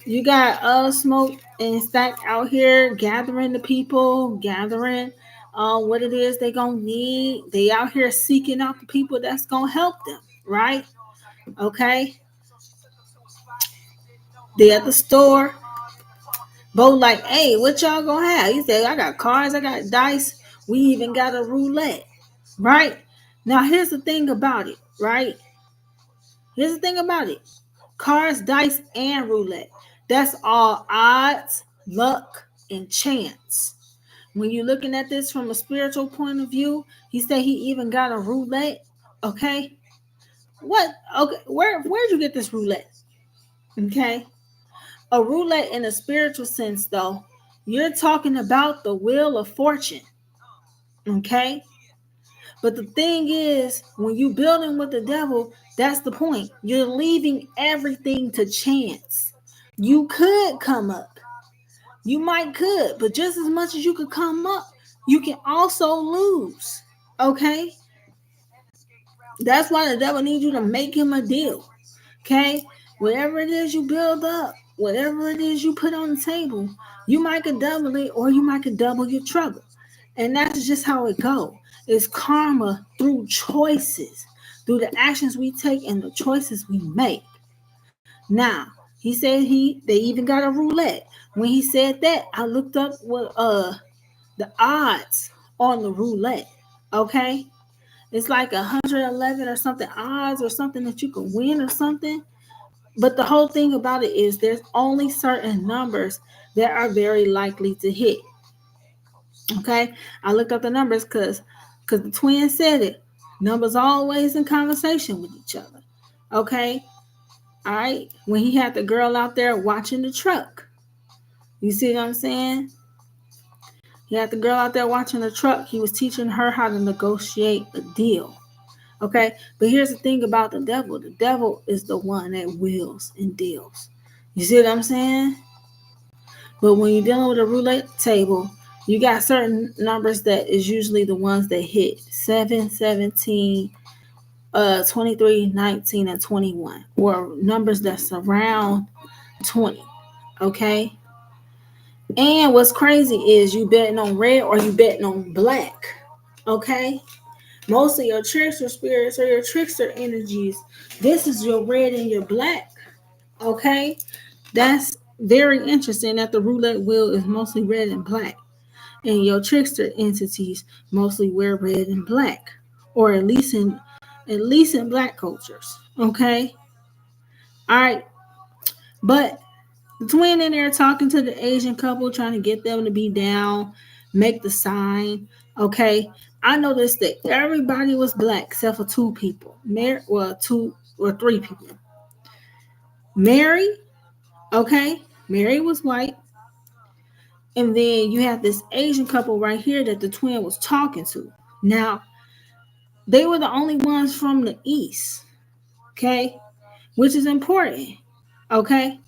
You got Smoke and Stack out here gathering the people, gathering what it is they gonna need. They out here seeking out the people that's gonna help them, right? Okay. They at the store. Bo like, hey, what y'all gonna have? He said, I got cards, I got dice, we even got a roulette. Right? Now here's the thing about it, right? Here's the thing about it. Cards, dice, and roulette. That's all odds, luck, and chance. When you're looking at this from a spiritual point of view, he said he even got a roulette. Okay. What? Okay. Where'd you get this roulette? Okay. A roulette in a spiritual sense, though, you're talking about the wheel of fortune. Okay. But the thing is, when you building with the devil, that's the point. You're leaving everything to chance. You could come up. You might could, but just as much as you could come up, you can also lose. Okay? That's why the devil needs you to make him a deal. Okay? Whatever it is you build up, whatever it is you put on the table, you might could double it or you might could double your trouble. And that's just how it goes. It's karma through choices, through the actions we take and the choices we make. Now, he said they even got a roulette. When he said that, I looked up what the odds on the roulette. Okay? It's like 111 or something odds or something that you can win or something. But the whole thing about it is there's only certain numbers that are very likely to hit. Okay, I looked up the numbers because the twins said it. Numbers always in conversation with each other. Okay, all right. When he had the girl out there watching the truck, you see what I'm saying? He had the girl out there watching the truck. He was teaching her how to negotiate a deal. Okay, but here's the thing about the devil. The devil is the one that wills and deals. You see what I'm saying? But when you're dealing with a roulette table, you got certain numbers that is usually the ones that hit 7, 17, 23, 19, and 21, or numbers that surround 20. Okay? And what's crazy is you betting on red or you betting on black. Okay? Most of your trickster spirits or your trickster energies, this is your red and your black. Okay? That's very interesting that the roulette wheel is mostly red and black. And your trickster entities mostly wear red and black. Or at least in black cultures. Okay? Alright. But the twin in there talking to the Asian couple, trying to get them to be down, make the sign. Okay. I noticed that everybody was black except for two people. Two or three people. Mary, okay. Mary was white. And then you have this Asian couple right here that the twin was talking to. Now, they were the only ones from the East. Okay. Which is important. Okay.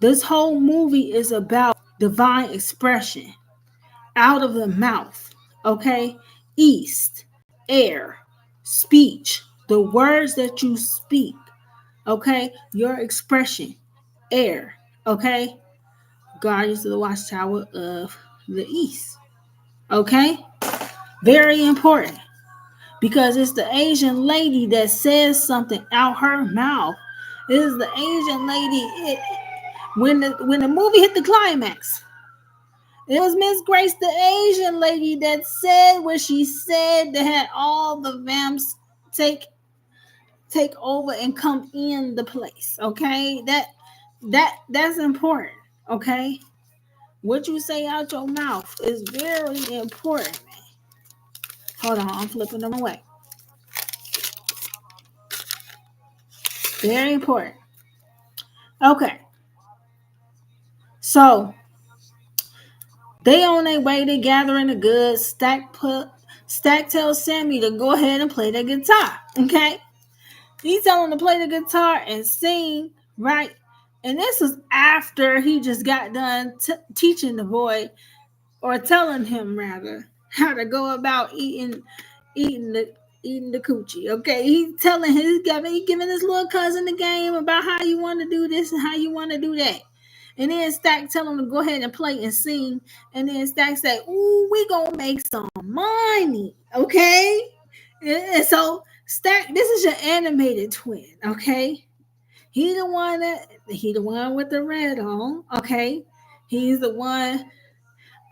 This whole movie is about divine expression out of the mouth. Okay. East, air, speech, the words that you speak. Okay. Your expression, air. Okay. Guardians of the Watchtower of the East. Okay. Very important because it's the Asian lady that says something out her mouth. It is the Asian lady. When the movie hit the climax, it was Miss Grace, the Asian lady, that said what she said, that had all the vamps take over and come in the place. Okay, that's important. Okay, what you say out your mouth is very important, man. Hold on, I'm flipping them away. Very important. Okay, so they on their way to gathering the goods. Stack tells Sammy to go ahead and play the guitar. Okay, he tell him to play the guitar and sing, right? And this is after he just got done teaching the boy, or telling him rather, how to go about eating the eating the coochie. Okay, he telling he giving his little cousin the game about how you want to do this and how you want to do that. And then Stack tell him to go ahead and play and sing. And then Stack say, "Ooh, we gonna make some money." Okay, and so Stack, this is your animated twin. Okay, he the one with the red on. Okay, he's the one.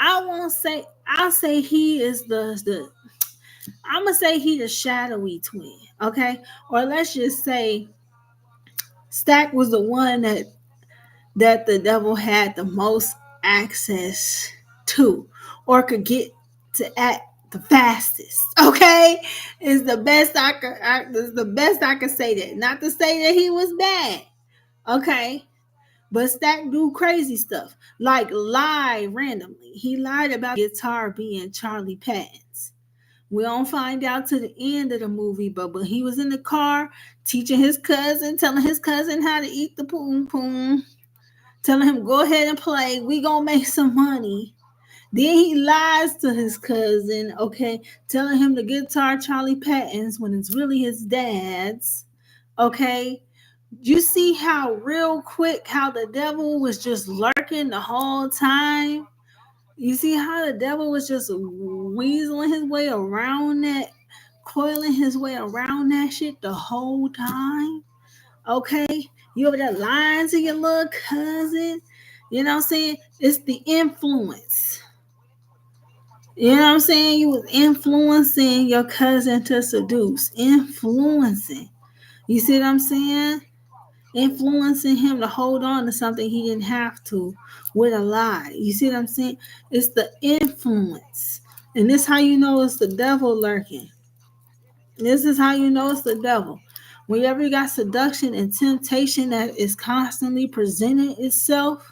I'll say he is the I'm gonna say he the shadowy twin, okay? Or let's just say Stack was the one that the devil had the most access to, or could get to at the fastest. Okay, is the best is the best I could say that. Not to say that he was bad, okay? But Stack do crazy stuff, like lie randomly. He lied about guitar being Charlie Patton's. We don't find out to the end of the movie, but when he was in the car teaching his cousin, telling his cousin how to eat the poom poom, telling him go ahead and play, we gonna make some money. Then he lies to his cousin, okay, telling him the guitar Charlie Patton's when it's really his dad's, okay. You see how real quick how the devil was just lurking the whole time? You see how the devil was just weaseling his way around that, coiling his way around that shit the whole time? Okay? You over there lying to your little cousin? You know what I'm saying? It's the influence. You know what I'm saying? You was influencing your cousin to seduce. Influencing. You see what I'm saying? Influencing him to hold on to something he didn't have to with a lie. You see what I'm saying? It's the influence. And this how you know it's the devil lurking. This is how you know it's the devil. Whenever you got seduction and temptation that is constantly presenting itself,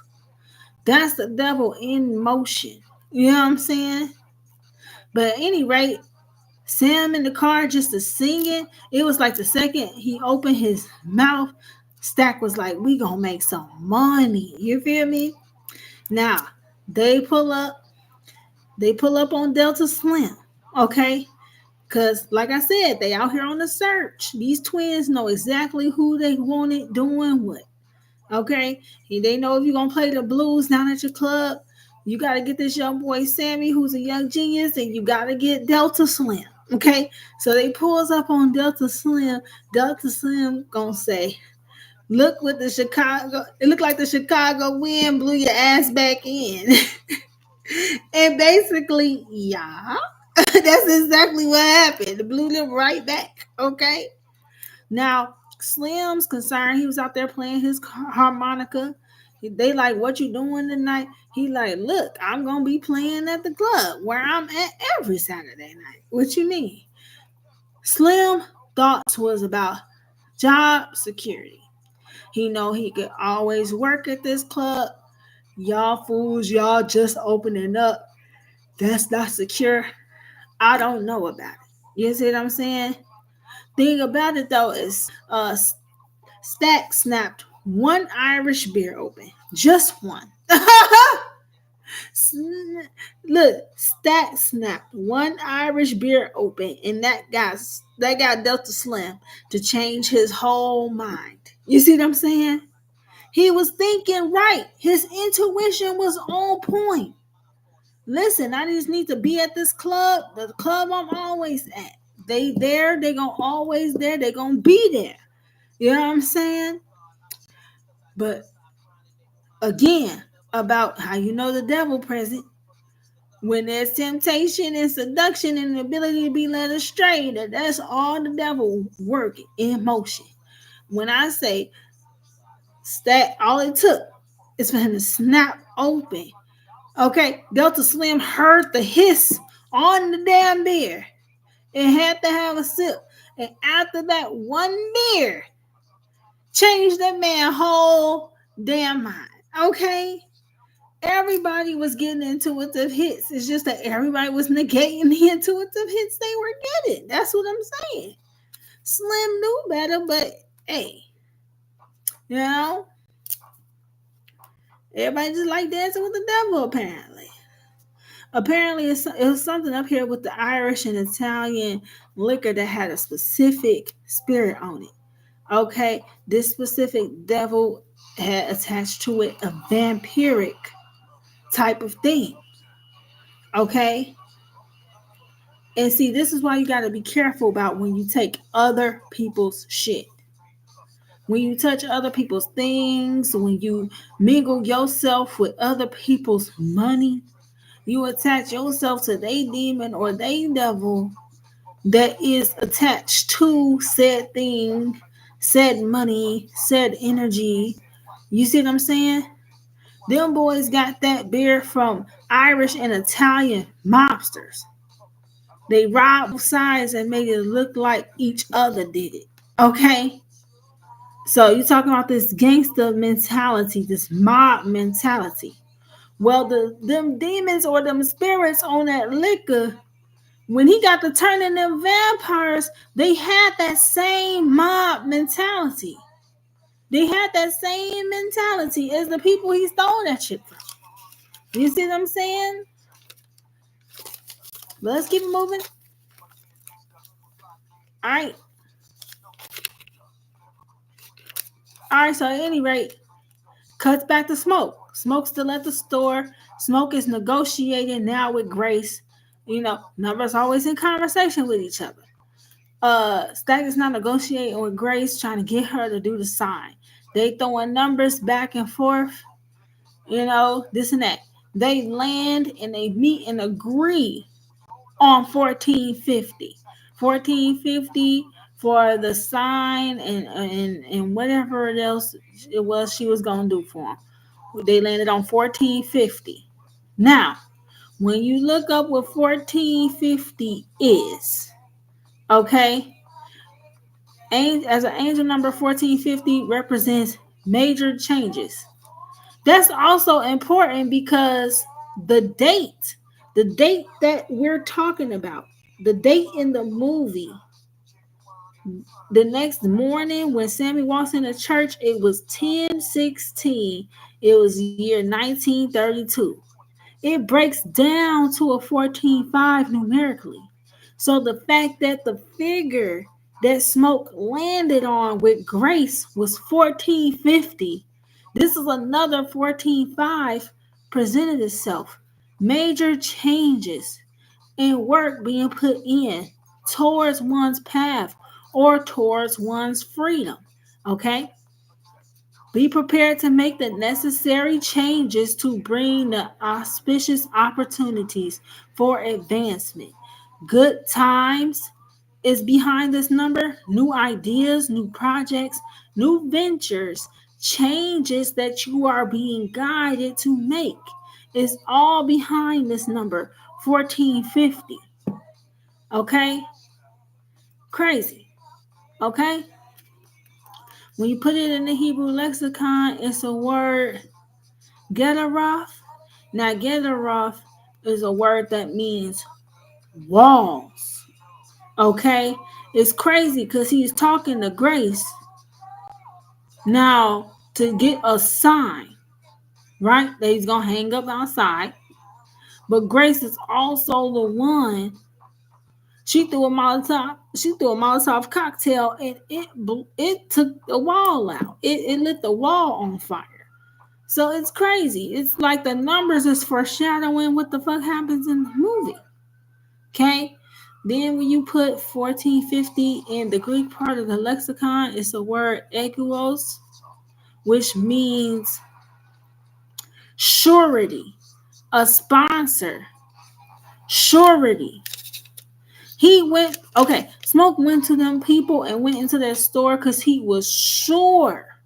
that's the devil in motion. You know what I'm saying? But at any rate, Sam in the car just to singing, it was like the second he opened his mouth, Stack was like, we gonna make some money. You feel me? Now, they pull up, on Delta Slim, okay? Because, like I said, they out here on the search. These twins know exactly who they wanted doing what. Okay? And they know if you're going to play the blues down at your club, you got to get this young boy, Sammy, who's a young genius, and you got to get Delta Slim. Okay? So they pulls up on Delta Slim. Delta Slim going to say, look what the Chicago, it looked like the Chicago wind blew your ass back in. And basically, yeah, that's exactly what happened. It blew them right back. Okay. Now, Slim's concerned. He was out there playing his harmonica. They like, what you doing tonight? He like, look, I'm gonna be playing at the club where I'm at every Saturday night. What you mean? Slim thoughts was about job security. He know he could always work at this club. Y'all fools, y'all just opening up. That's not secure. I don't know about it. You see what I'm saying? Thing about it though is Stack snapped one Irish beer open. Just one. Look, Stack snapped one Irish beer open, and that got Delta Slim to change his whole mind. You see what I'm saying? He was thinking right. His intuition was on point. Listen, I just need to be at this club, the club I'm always at. They there, they gonna always there, they gonna be there. You know what I'm saying? But again, about how you know the devil present, when there's temptation and seduction and the ability to be led astray, that's all the devil working in motion. When I say Stack, all it took is for him to snap open. Okay, Delta Slim heard the hiss on the damn beer and had to have a sip. And after that one beer, changed that man's whole damn mind. Okay? Everybody was getting intuitive hits. It's just that everybody was negating the intuitive hits they were getting. That's what I'm saying. Slim knew better, but hey, you know, everybody just like dancing with the devil, apparently. Apparently, it was something up here with the Irish and Italian liquor that had a specific spirit on it. Okay, this specific devil had attached to it a vampiric type of thing. Okay, and see, this is why you got to be careful about when you take other people's shit. When you touch other people's things, when you mingle yourself with other people's money, you attach yourself to they demon or they devil that is attached to said thing, said money, said energy. You see what I'm saying? Them boys got that beer from Irish and Italian mobsters. They robbed sides and made it look like each other did it. Okay? So you talking about this gangster mentality, this mob mentality. Well, them demons or them spirits on that liquor, when he got to turning them vampires, they had that same mob mentality. They had that same mentality as the people he stole that shit from. You see what I'm saying? But let's keep it moving. All right. All right. So at any rate, cuts back to Smoke. Smoke's still at the store. Smoke is negotiating now with Grace. You know, numbers always in conversation with each other. Stack is not negotiating with Grace, trying to get her to do the sign. They throwing numbers back and forth, you know, this and that. They land and they meet and agree on 1450. 1450 for the sign and whatever else it was she was gonna do for them. They landed on 1450. Now, when you look up what 1450 is, okay, as an angel number 1450 represents major changes. That's also important because the date, the date that we're talking about, the date in the movie, the next morning when Sammy walks into church, it was 10/16. It was year 1932. It breaks down to a 14.5 numerically. So the fact that the figure that Smoke landed on with Grace was 1450, this is another 14.5 presented itself. Major changes in work being put in towards one's path or towards one's freedom. Okay? Be prepared to make the necessary changes to bring the auspicious opportunities for advancement. Good times is behind this number. New ideas, new projects, new ventures, changes that you are being guided to make is all behind this number 1450. Okay? Crazy. Okay? When you put it in the Hebrew lexicon, it's a word Gederoth. Now, Gederoth is a word that means walls. Okay? It's crazy because he's talking to Grace now to get a sign, right? That he's going to hang up outside. But Grace is also the one. She threw a Molotov cocktail and it took the wall out. It lit the wall on fire. So it's crazy. It's like the numbers is foreshadowing what the fuck happens in the movie. Okay? Then when you put 1450 in the Greek part of the lexicon, it's a word eguos, which means surety, a sponsor, surety. Smoke went to them people and went into their store because he was sure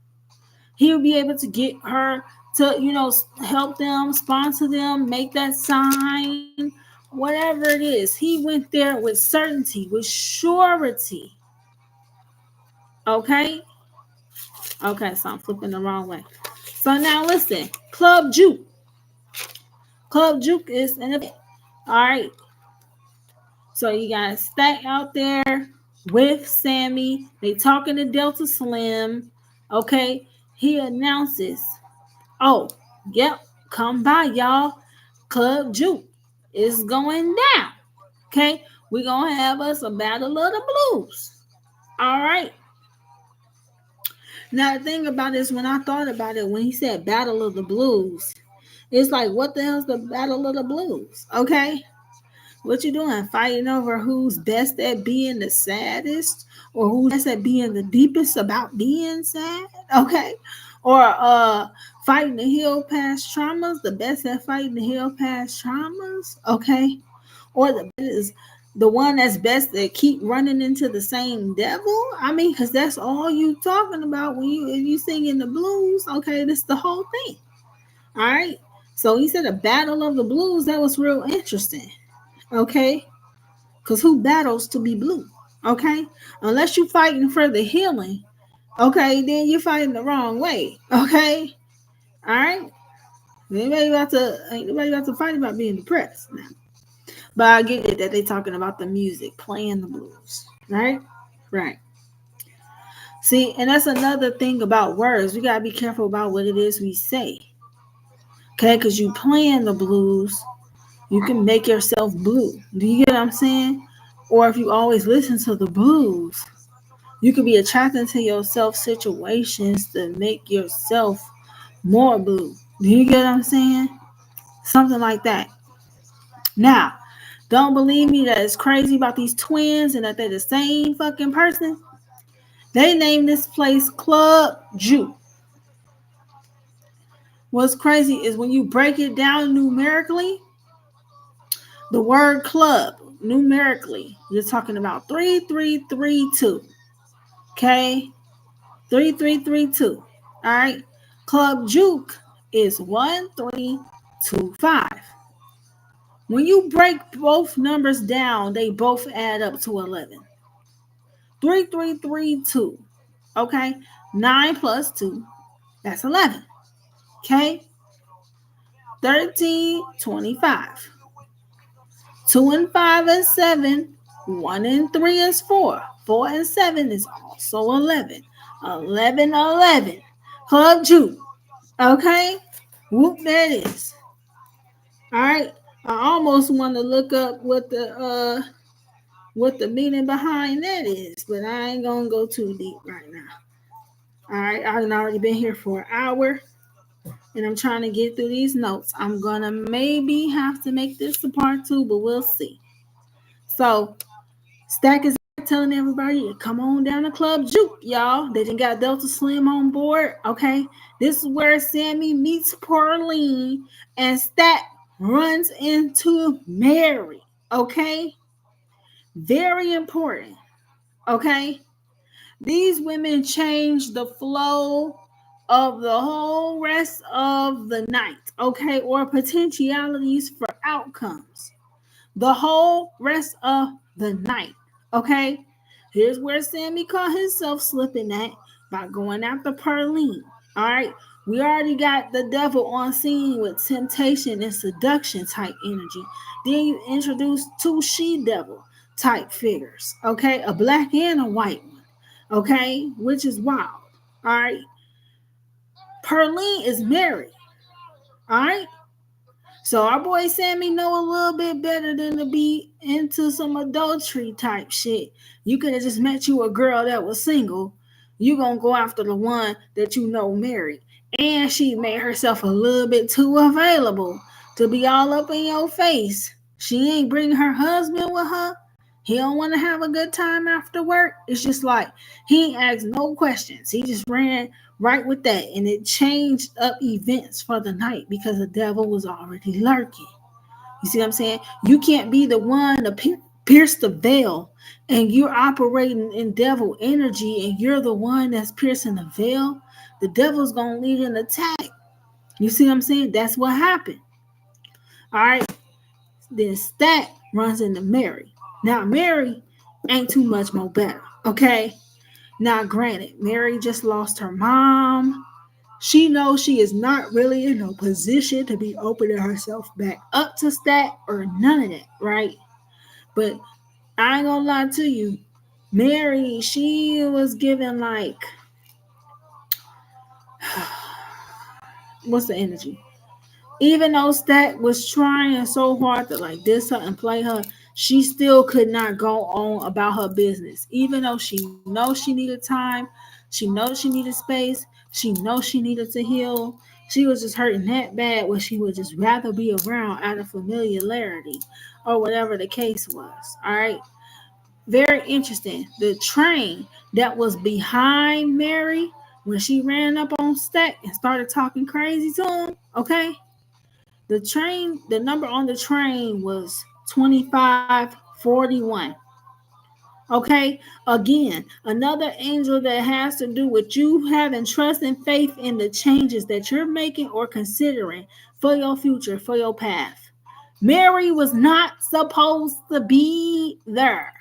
he would be able to get her to, help them, sponsor them, make that sign, whatever it is. He went there with certainty, with surety. Okay? Okay, so I'm flipping the wrong way. So now listen, Club Juke. Club Juke is an event. All right. So you got Stack out there with Sammy. They talking to Delta Slim. Okay. He announces, oh, yep, come by, y'all. Club Juke is going down. Okay. We're going to have us a battle of the blues. All right. Now, the thing about this, when I thought about it, when he said battle of the blues, it's like, what the hell's the battle of the blues? Okay. What you doing? Fighting over who's best at being the saddest or who's best at being the deepest about being sad? Okay. Or fighting to heal past traumas, the best at fighting to heal past traumas, okay? Or the one that's best at keep running into the same devil. I mean, because that's all you talking about when you singing the blues, okay? That's the whole thing. All right. So he said a battle of the blues, that was real interesting. Okay? Because who battles to be blue? Okay? Unless you're fighting for the healing, okay, then you're fighting the wrong way. Okay? All right? Ain't nobody about to fight about being depressed now. But I get it that they're talking about the music, playing the blues. Right? Right. See, and that's another thing about words. We gotta be careful about what it is we say. Okay, because you playing the blues, You can make yourself blue. Do you get what I'm saying? Or if you always listen to the blues, you could be attracting to yourself situations to make yourself more blue. Do you get what I'm saying? Something like that. Now, don't believe me that it's crazy about these twins and that they're the same fucking person. They named this place Club Juke. What's crazy is when you break it down numerically, the word club numerically, you're talking about 3332. Okay? 3332. All right? Club Juke is 1325. When you break both numbers down, they both add up to 11. 3332. Okay? 9 plus 2, that's 11. Okay? 1325. 2 and 5 is 7. 1 and 3 is 4. 4 and 7 is also 11. 11, 11. Club Juke. Okay? Whoop, that is. All right? I almost want to look up what the meaning behind that is, but I ain't gonna go too deep right now. All right, I've already been here for an hour, and I'm trying to get through these notes. I'm gonna maybe have to make this a part 2, but we'll see. So, Stack is telling everybody to come on down to Club Juke, y'all. They done got Delta Slim on board. Okay, this is where Sammy meets Pauline, and Stack runs into Mary. Okay, very important. Okay, these women change the flow of the whole rest of the night. Okay, or potentialities for outcomes. The whole rest of the night. Okay, here's where Sammy caught himself slipping at by going after Pearline. All right, we already got the devil on scene with temptation and seduction type energy. Then you introduce 2 she devil type figures. Okay, a black and a white one. Okay, which is wild. All right, Pearline is married. All right. So our boy Sammy know a little bit better than to be into some adultery type shit. You could have just met you a girl that was single. You gonna go after the one that you know married. And she made herself a little bit too available to be all up in your face. She ain't bring her husband with her. He don't want to have a good time after work. It's just like he ain't asked no questions. He just ran right with that, and it changed up events for the night because the devil was already lurking. You see what I'm saying? You can't be the one to pierce the veil, and you're operating in devil energy, and you're the one that's piercing the veil. The devil's gonna lead an attack. You see what I'm saying? That's what happened. All right. Then Stack runs into Mary. Now Mary ain't too much more better. Okay. Now, granted, Mary just lost her mom. She knows she is not really in a position to be opening herself back up to Stack or none of that, right? But I ain't gonna lie to you. Mary, she was given like, what's the energy? Even though Stack was trying so hard to like diss her and play her, she still could not go on about her business. Even though she knows she needed time, she knows she needed space, she knows she needed to heal. She was just hurting that bad where she would just rather be around out of familiarity or whatever the case was. All right. Very interesting. The train that was behind Mary when she ran up on Stack and started talking crazy to him, okay? The number on the train was 2541. Okay, again, another angel that has to do with you having trust and faith in the changes that you're making or considering for your future, for your path. Mary was not supposed to be there.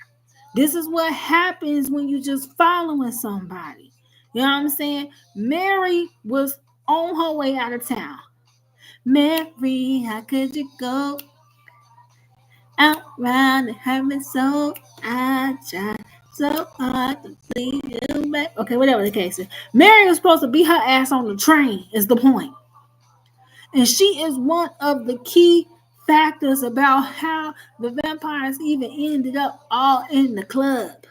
This is what happens when you just following somebody. You know what I'm saying? Mary was on her way out of town. Mary, how could you go out round and hurt me so? I tried so hard to please you back. Okay, whatever the case is. Mary was supposed to be her ass on the train, is the point. And she is one of the key factors about how the vampires even ended up all in the club.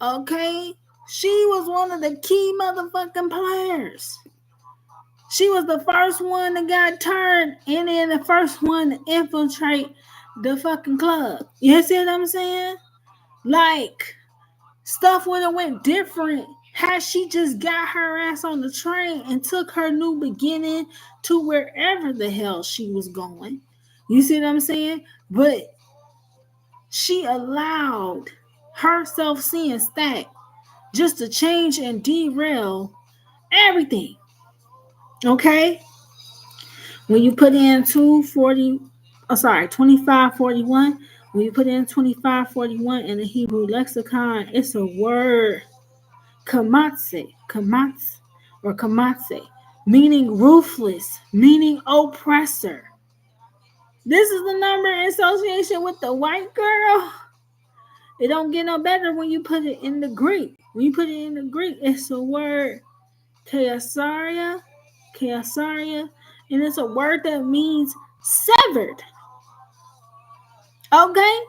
Okay? She was one of the key motherfucking players. She was the first one that got turned and then the first one to infiltrate the fucking club. You see what I'm saying? Like, stuff would have went different had she just got her ass on the train and took her new beginning to wherever the hell she was going. You see what I'm saying? But she allowed herself seeing Stack just to change and derail everything. Okay? When you put in 2541, when you put in 2541 in the Hebrew lexicon, it's a word kamatse, or kamatse, meaning ruthless, meaning oppressor. This is the number in association with the white girl. It don't get no better when you put it in the Greek. When you put it in the Greek, it's a word keasaria, and it's a word that means severed. Okay?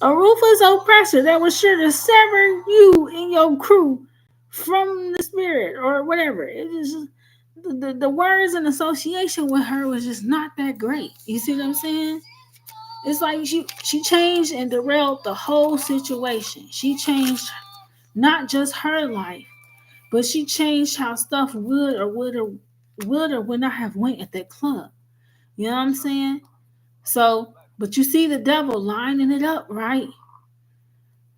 A ruthless oppressor that was sure to sever you and your crew from the spirit or whatever. It is the words in association with her was just not that great. You see what I'm saying? It's like she changed and derailed the whole situation. She changed not just her life, but she changed how stuff would not have went at that club. You know what I'm saying? So, but you see the devil lining it up, right?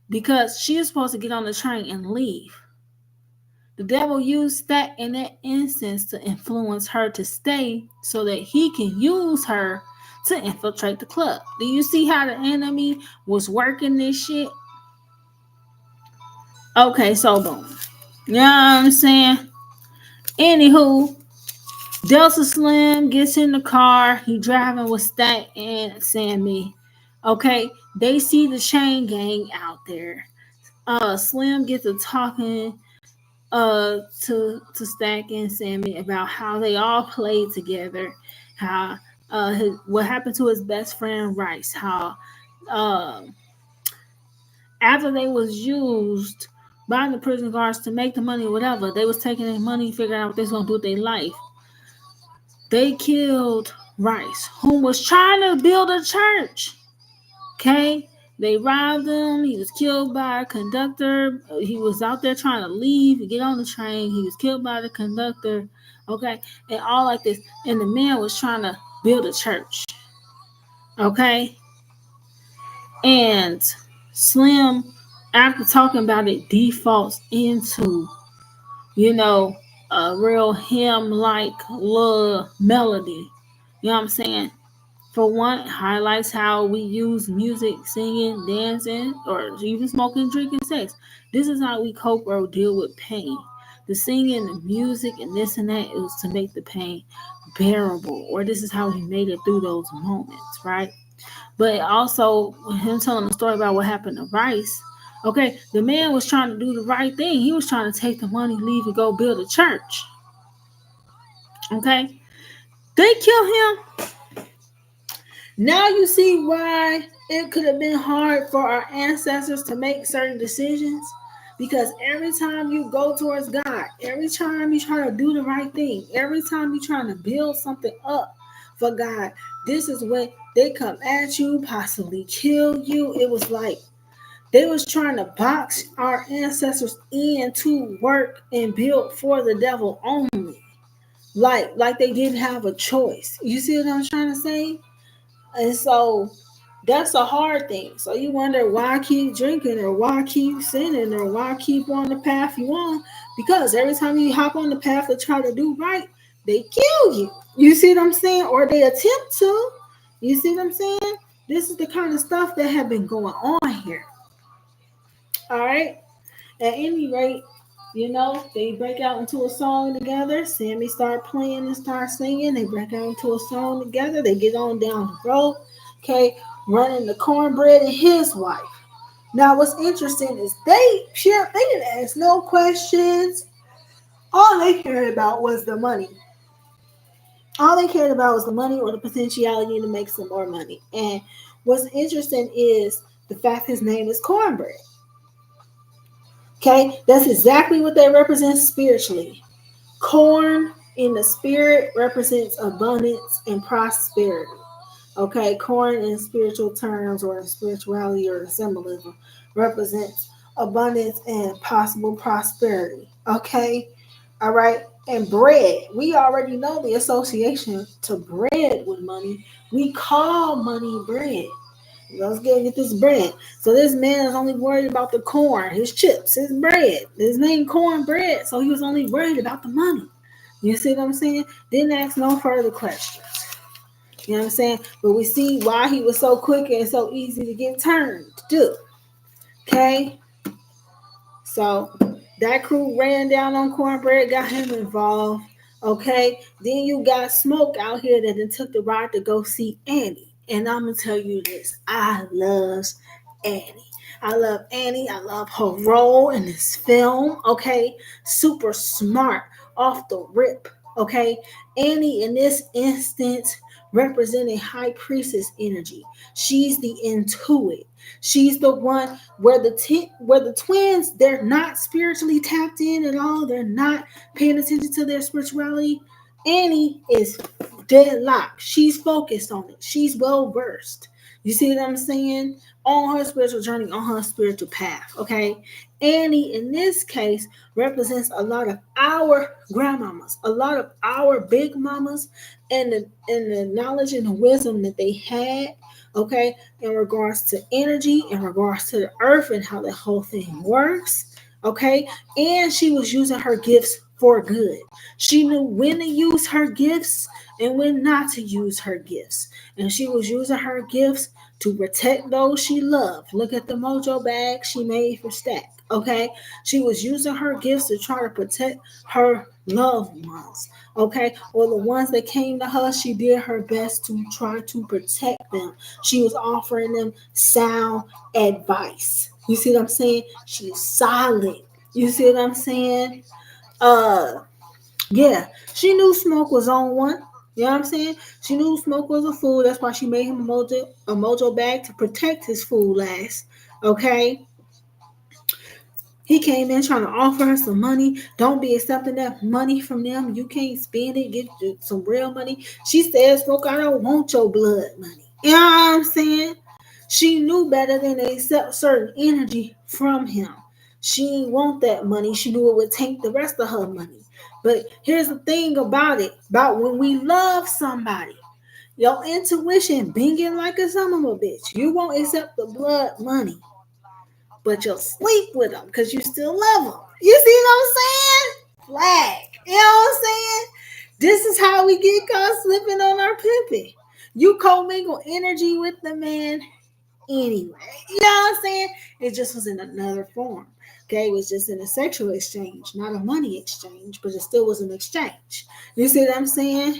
Because she is supposed to get on the train and leave. The devil used that in that instance to influence her to stay so that he can use her to infiltrate the club. Do you see how the enemy was working this shit? Okay, so boom. You know what I'm saying? Anywho, Delta Slim gets in the car. He driving with Stack and Sammy. Okay, they see the chain gang out there. Slim gets to talking to Stack and Sammy about how they all played together, how what happened to his best friend Rice, how uh, after they was used by the prison guards to make the money or whatever, they was taking their money, figuring out what they was gonna do with their life. They killed Rice, who was trying to build a church. Okay? They robbed him. He was killed by a conductor. He was out there trying to leave and get on the train. He was killed by the conductor. Okay? And all like this. And the man was trying to build a church. Okay? And Slim, after talking about it, defaults into, you know, a real hymn-like love melody. You know what I'm saying? For one, it highlights how we use music, singing, dancing, or even smoking, drinking, sex. This is how we cope or deal with pain. The singing, the music, and this and that is to make the pain bearable, or this is how he made it through those moments, right? But also, him telling the story about what happened to Rice. Okay, the man was trying to do the right thing. He was trying to take the money, leave, and go build a church. Okay, they killed him. Now you see why it could have been hard for our ancestors to make certain decisions. Because every time you go towards God, every time you try to do the right thing, every time you're trying to build something up for God, this is when they come at you, possibly kill you. It was like they was trying to box our ancestors in to work and build for the devil only. Like they didn't have a choice. You see what I'm trying to say? And so that's a hard thing. So you wonder why keep drinking or why keep sinning or why keep on the path you on. Because every time you hop on the path to try to do right, they kill you. You see what I'm saying? Or they attempt to. You see what I'm saying? This is the kind of stuff that have been going on here. All right. At any rate, you know, they break out into a song together. Sammy start playing and start singing. They break out into a song together. They get on down the road. Okay, running the cornbread and his wife. Now, what's interesting is they didn't ask no questions. All they cared about was the money. All they cared about was the money or the potentiality to make some more money. And what's interesting is the fact his name is Cornbread. Okay, that's exactly what they represent spiritually. Corn in the spirit represents abundance and prosperity. Okay, corn in spiritual terms or in spirituality or symbolism represents abundance and possible prosperity. Okay, all right, and bread. We already know the association to bread with money. We call money bread. Let's get this bread. So this man is only worried about the corn, his chips, his bread. His name cornbread. So he was only worried about the money. You see what I'm saying? Didn't ask no further questions. You know what I'm saying? But we see why he was so quick and so easy to get turned to do. Okay? So that crew ran down on cornbread, got him involved. Okay? Then you got Smoke out here that then took the ride to go see Annie. And I'm gonna tell you this. I love Annie. I love Annie. I love her role in this film. Okay? Super smart off the rip. Okay? Annie in this instance representing high priestess energy. She's the intuit. She's the one where the twins, they're not spiritually tapped in at all. They're not paying attention to their spirituality. Annie is deadlocked. She's focused on it. She's well versed. You see what I'm saying? On her spiritual journey, on her spiritual path. Okay. Annie, in this case, represents a lot of our grandmamas, a lot of our big mamas, and the knowledge and the wisdom that they had. Okay, in regards to energy, in regards to the earth and how the whole thing works. Okay, and she was using her gifts for good. She knew when to use her gifts and when not to use her gifts. And she was using her gifts to protect those she loved. Look at the mojo bag she made for Stack. Okay, she was using her gifts to try to protect her loved ones. Okay, or the ones that came to her, she did her best to try to protect them. She was offering them sound advice. You see what I'm saying? She's solid. You see what I'm saying? Uh, yeah, she knew Smoke was on one. You know what I'm saying? She knew Smoke was a fool. That's why she made him a mojo bag to protect his fool ass. Okay? He came in trying to offer her some money. Don't be accepting that money from them. You can't spend it. Get some real money. She said, Smoke, I don't want your blood money. You know what I'm saying? She knew better than to accept certain energy from him. She didn't want that money. She knew it would take the rest of her money. But here's the thing about it, about when we love somebody, your intuition binging like a son of a bitch. You won't accept the blood money, but you'll sleep with them because you still love them. You see what I'm saying? Flag. You know what I'm saying? This is how we get caught slipping on our pimping. You commingle energy with the man anyway. You know what I'm saying? It just was in another form. Okay, it was just in a sexual exchange, not a money exchange, but it still was an exchange. You see what I'm saying?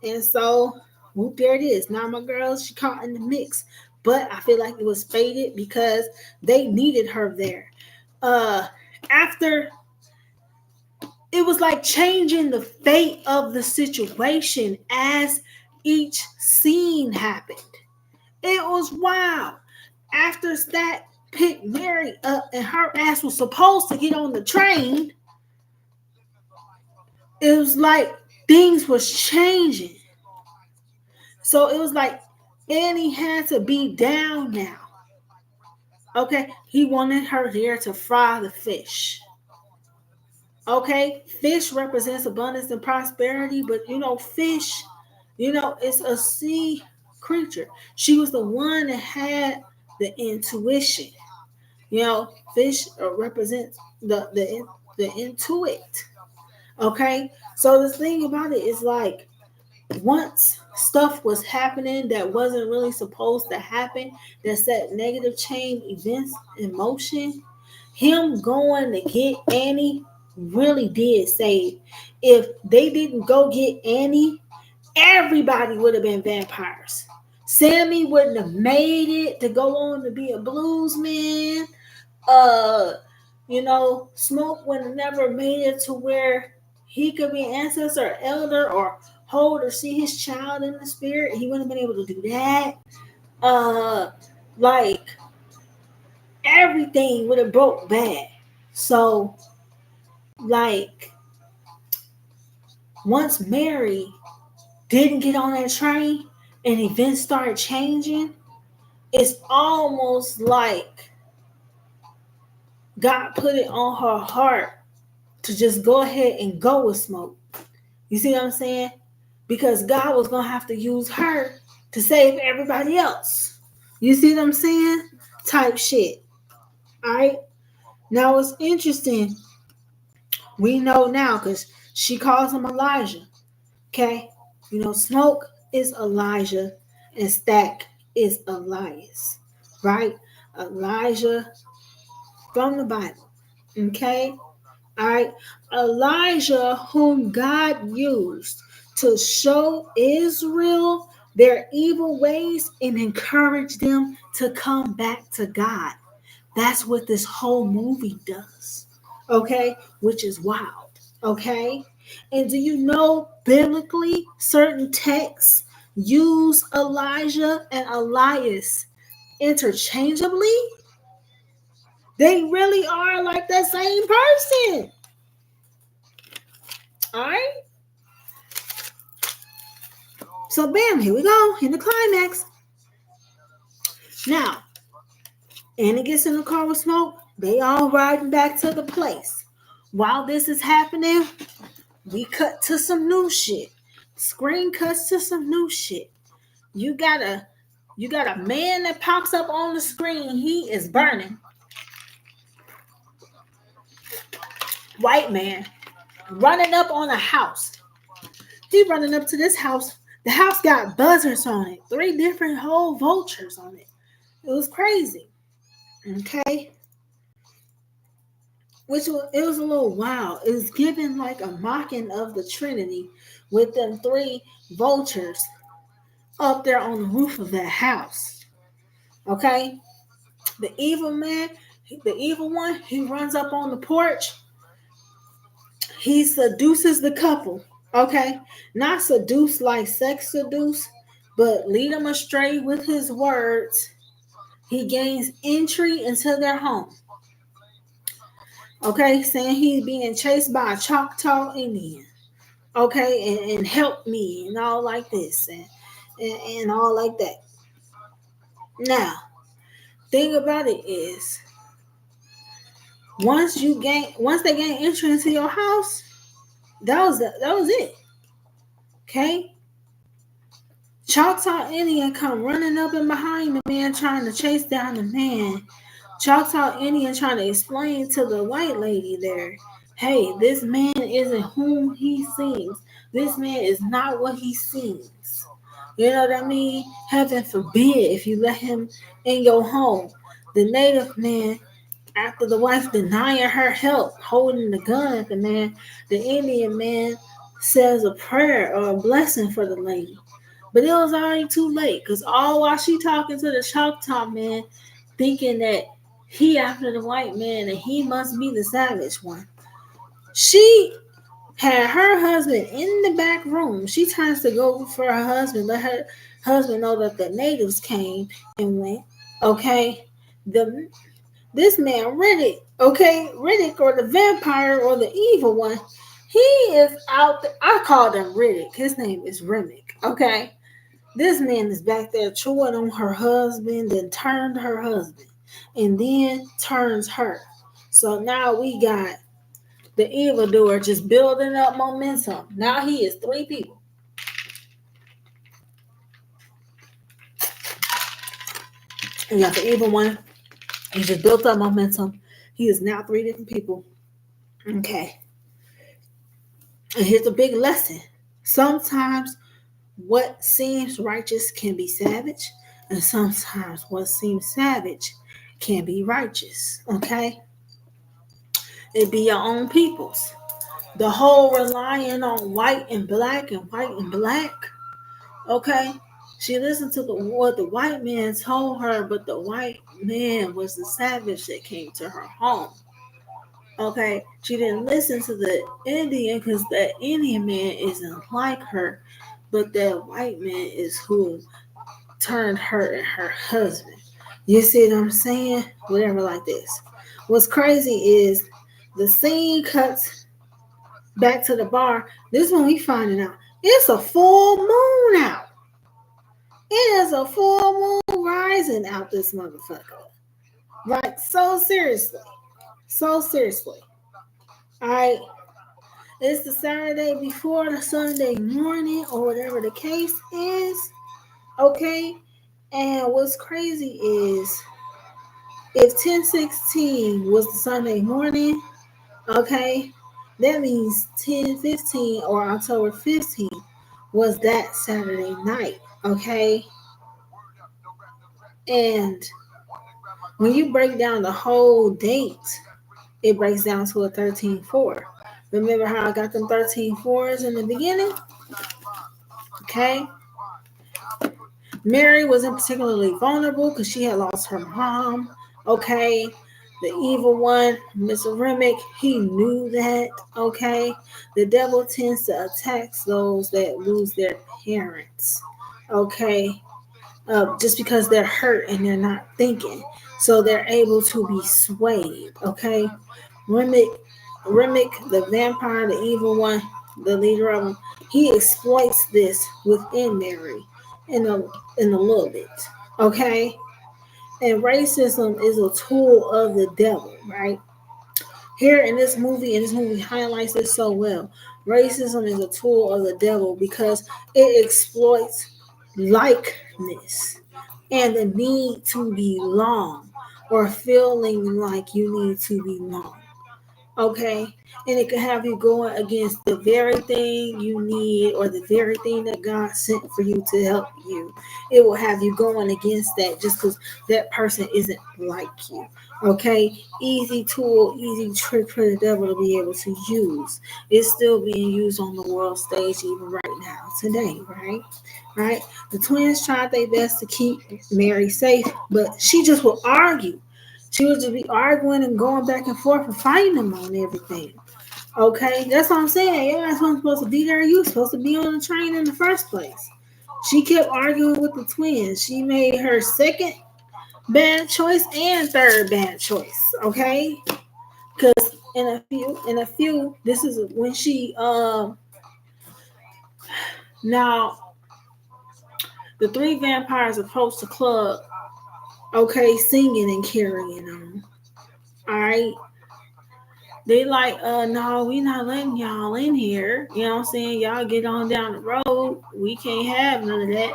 And so, whoop, there it is. Now my girl, she caught in the mix. But I feel like it was faded because they needed her there. Uh after it was like changing the fate of the situation as each scene happened. It was wild. After Stat picked Mary up and her ass was supposed to get on the train, it was like things was changing. So it was like Annie had to be down now. Okay, he wanted her there to fry the fish. Okay, fish represents abundance and prosperity, but fish, it's a sea creature. She was the one that had the intuition. Fish represents the intuit. Okay, so the thing about it is like once stuff was happening that wasn't really supposed to happen, that set negative chain events in motion, him going to get Annie really did save. If they didn't go get Annie, everybody would have been vampires. Sammy wouldn't have made it to go on to be a bluesman. Smoke would have never made it to where he could be an ancestor or elder or hold or see his child in the spirit. He wouldn't have been able to do that. Like everything would have broke bad. So, like, once Mary didn't get on that train and events started changing, it's almost like God put it on her heart to just go ahead and go with Smoke. You see what I'm saying? Because God was going to have to use her to save everybody else. You see what I'm saying? Type shit. All right? Now it's interesting. We know now because she calls him Elijah. Okay? You know, Smoke is Elijah and Stack is Elias. Right? Elijah from the Bible. Okay? All right. Elijah, whom God used to show Israel their evil ways and encourage them to come back to God. That's what this whole movie does. Okay? Which is wild. Okay? And do you know biblically certain texts use Elijah and Elias interchangeably? They really are like the same person. All right. So, bam, here we go in the climax. Now, Annie gets in the car with Smoke. They all riding back to the place. While this is happening, we cut to some new shit. Screen cuts to some new shit. You got a man that pops up on the screen. He is burning. White man running up on a house. He running up to this house. The house got buzzers on it. 3 different whole vultures on it. It was crazy. Okay. It was a little wild. It was given like a mocking of the Trinity with them 3 vultures up there on the roof of that house. Okay. The evil man, the evil one, he runs up on the porch. He seduces the couple. Okay. Not seduce like sex seduce, but lead them astray with his words. He gains entry into their home. Okay, saying he's being chased by a Choctaw Indian. Okay, and help me and all like this and all like that. Now, thing about it is, once they gain entry into your house, that was it. Okay, Choctaw Indian come running up and behind the man trying to chase down the man. Choctaw Indian trying to explain to the white lady there, hey, this man isn't whom he seems. This man is not what he seems. You know what I mean? Heaven forbid if you let him in your home. The native man, after the wife denying her help, holding the gun at the man, the Indian man says a prayer or a blessing for the lady. But it was already too late because all while she talking to the Choctaw man, thinking that he after the white man and he must be the savage one. She had her husband in the back room. She turns to go for her husband, let her husband know that the natives came and went. Okay, this man Riddick, okay, Riddick or the vampire or the evil one, he is out there. I called him Riddick. His name is Remick. Okay, this man is back there chewing on her husband, then turned her husband, and then turns her. So now we got the evildoer just building up momentum. Now he is 3 people. You got the evil one. He just built up momentum. He is now 3 different people. Okay. And here's a big lesson. Sometimes what seems righteous can be savage, and sometimes what seems savage can be righteous. Okay? It be your own peoples. The whole relying on white and black and white and black. Okay? She listened to what the white man told her, but the white man was the savage that came to her home. Okay, she didn't listen to the Indian because that Indian man isn't like her, but that white man is who turned her and her husband. You see what I'm saying? Whatever, like this. What's crazy is the scene cuts back to the bar. This one we finding out it's a full moon out. It is a full moon rising out this motherfucker. Like so seriously. So seriously. Alright. It's the Saturday before the Sunday morning or whatever the case is. Okay. And what's crazy is if 10/16 was the Sunday morning, okay, that means 10/15 or October 15th was that Saturday night, okay? And when you break down the whole date, it breaks down to a 13/4. Remember how I got them 13/4s in the beginning? Okay. Mary wasn't particularly vulnerable because she had lost her mom. Okay. The evil one, Mr. Remick, he knew that. Okay. The devil tends to attack those that lose their parents. Okay. Just because they're hurt and they're not thinking. So they're able to be swayed. Okay. Remick, Remick, the vampire, the evil one, the leader of them, he exploits this within Mary in a little bit. Okay? And racism is a tool of the devil, right? Here in this movie, and this movie highlights this so well. Racism is a tool of the devil because it exploits likeness and the need to belong or feeling like you need to belong. Okay, and it can have you going against the very thing you need or the very thing that God sent for you to help you. It will have you going against that just because that person isn't like you. Okay, easy tool, easy trick for the devil to be able to use. It's still being used on the world stage even right now, today, right? Right? The twins tried their best to keep Mary safe, but she just would argue. She would just be arguing and going back and forth and fighting them on everything. Okay, that's what I'm saying. You're not supposed to be there. You were supposed to be on the train in the first place. She kept arguing with the twins. She made her second bad choice and third bad choice. Okay, because in a few, this is when she now the three vampires approached the club. Okay, singing and carrying on. All right, they like, no, we not letting y'all in here. You know what I'm saying? Y'all get on down the road. We can't have none of that.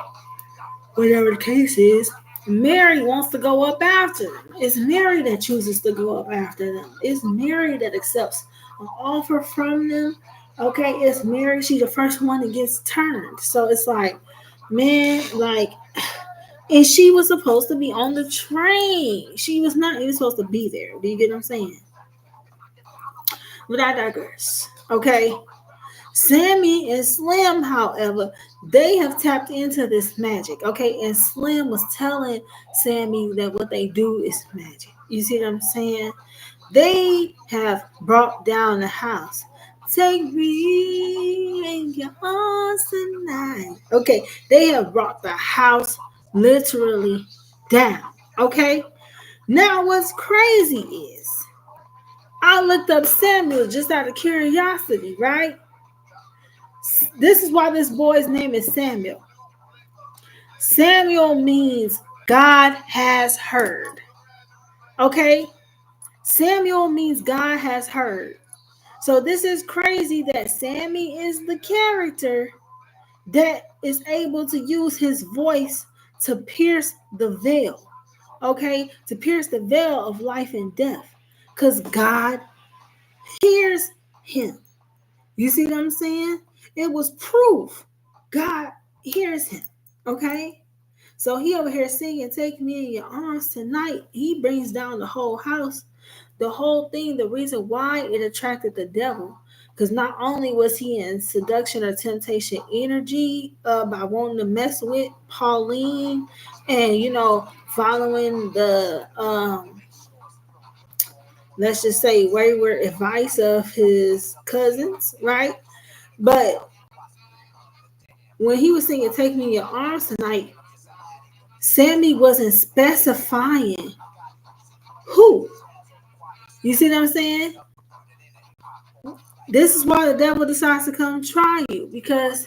Whatever the case is, Mary wants to go up after them. It's Mary that chooses to go up after them. It's Mary that accepts an offer from them. Okay, it's Mary. She's the first one that gets turned. So it's like, man, like, and she was supposed to be on the train. She was not even supposed to be there. Do you get what I'm saying? But I digress. Okay. Sammy and Slim, however, they have tapped into this magic. Okay. And Slim was telling Sammy that what they do is magic. You see what I'm saying? They have brought down the house. Take me in your arms tonight. Okay. They have brought the house literally down. Okay. Now, what's crazy is I looked up Samuel just out of curiosity, right? This is why this boy's name is Samuel. Samuel means God has heard. Okay? Samuel means God has heard. So this is crazy that Sammy is the character that is able to use his voice to pierce the veil. Okay? To pierce the veil of life and death. Because God hears him. You see what I'm saying? It was proof. God hears him. Okay? So he over here singing, Take Me in Your Arms Tonight. He brings down the whole house. The whole thing, the reason why it attracted the devil. Because not only was he in seduction or temptation energy by wanting to mess with Pauline and, following let's just say, wayward advice of his cousins, right? But when he was singing Take Me in Your Arms Tonight, Sammy wasn't specifying who. You see what I'm saying? This is why the devil decides to come try you, because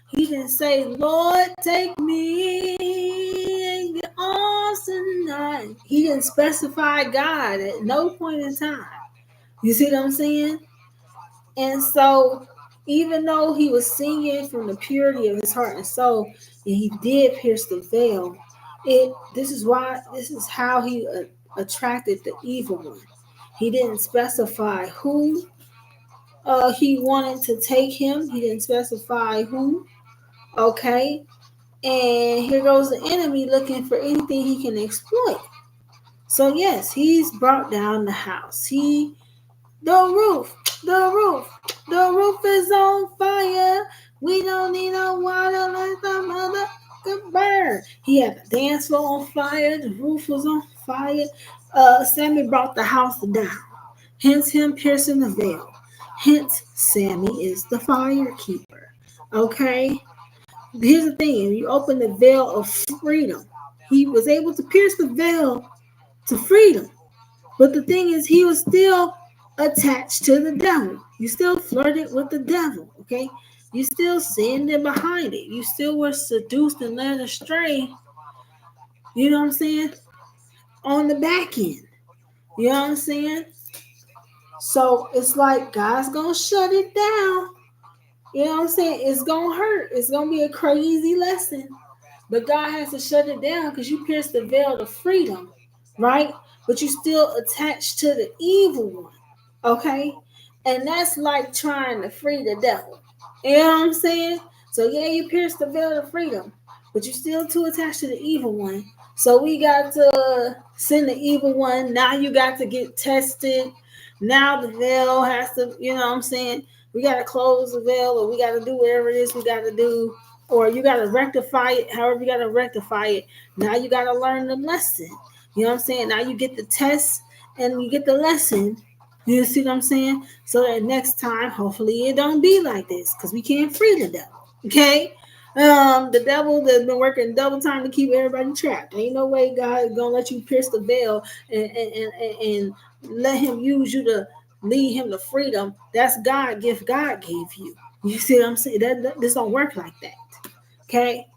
he didn't say, Lord, take me in your arms tonight. He didn't specify God at no point in time. You see what I'm saying? And so, even though he was singing from the purity of his heart and soul, and he did pierce the veil, this is how he attracted the evil one. He didn't specify who he wanted to take him. He didn't specify who. Okay. And here goes the enemy looking for anything he can exploit. So yes, he's brought down the house. The roof, the roof, the roof is on fire. We don't need no water, let the mother could burn. He had the dance floor on fire. The roof was on fire. Sammy brought the house down. Hence him piercing the veil. Hence, Sammy is the fire keeper. Okay? Here's the thing. You open the veil of freedom. He was able to pierce the veil to freedom. But the thing is, he was still attached to the devil. You still flirted with the devil, okay? You still sinned in behind it. You still were seduced and led astray, you know what I'm saying? On the back end. You know what I'm saying? So it's like God's gonna shut it down. You know what I'm saying? It's gonna hurt. It's gonna be a crazy lesson. But God has to shut it down because you pierced the veil to freedom, right? But you still attached to the evil one, okay? And that's like trying to free the devil. You know what I'm saying? So yeah, you pierced the veil to freedom, but you're still too attached to the evil one. So we got to send the evil one. Now you got to get tested. Now the veil has to, you know what I'm saying? We got to close the veil, or we got to do whatever it is we got to do, or you got to rectify it, however you got to rectify it. Now you got to learn the lesson. You know what I'm saying? Now you get the test and you get the lesson. You see what I'm saying? So that next time, hopefully it don't be like this, because we can't free the devil. Okay? The devil that's been working double time to keep everybody trapped. Ain't no way God is gonna let you pierce the veil and let him use you to lead him to freedom. That's God gift God gave you. You see what I'm saying? This don't work like that. Okay?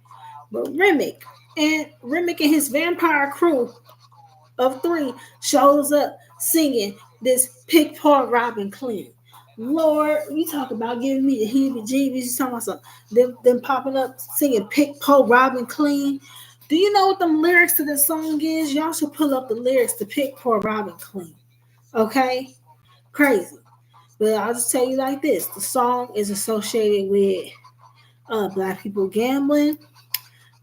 But Remick and his vampire crew of 3 shows up singing this Pick Paul Robin clean. Lord, you talk about giving me the heebie-jeebies. You talking about them popping up singing Pick Paul Robin clean. Do you know what the lyrics to this song is? Y'all should pull up the lyrics to Pick Paul Robin clean. Okay? Crazy. But I'll just tell you like this. The song is associated with black people gambling,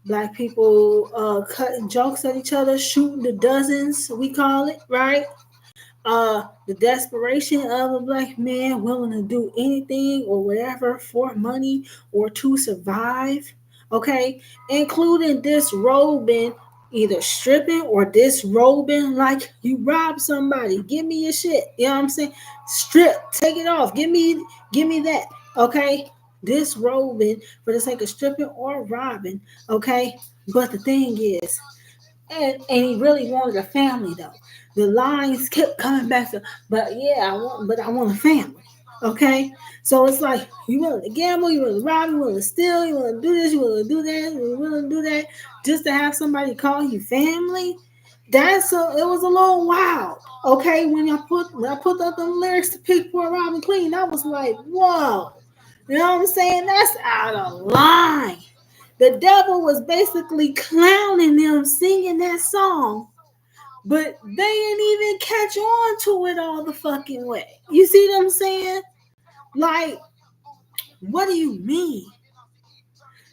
black people cutting jokes at each other, shooting the dozens, we call it, right? The desperation of a black man willing to do anything or whatever for money or to survive, okay? Including disrobing, either stripping or disrobing, like you robbed somebody. Give me your shit. You know what I'm saying? Strip, take it off. Give me that, okay? Disrobing for the sake of stripping or robbing, okay? But the thing is, and he really wanted a family though. The lines kept coming back to, but yeah, I want a family. Okay, so it's like you want to gamble, you want to rob, you want to steal, you want to do this, you want to do that, you want to do that, just to have somebody call you family. It was a little wild. Okay, when I put up the lyrics to Pick Poor Robin Clean, I was like, whoa, you know what I'm saying? That's out of line. The devil was basically clowning them singing that song, but they didn't even catch on to it all the fucking way. You see what I'm saying? Like, what do you mean?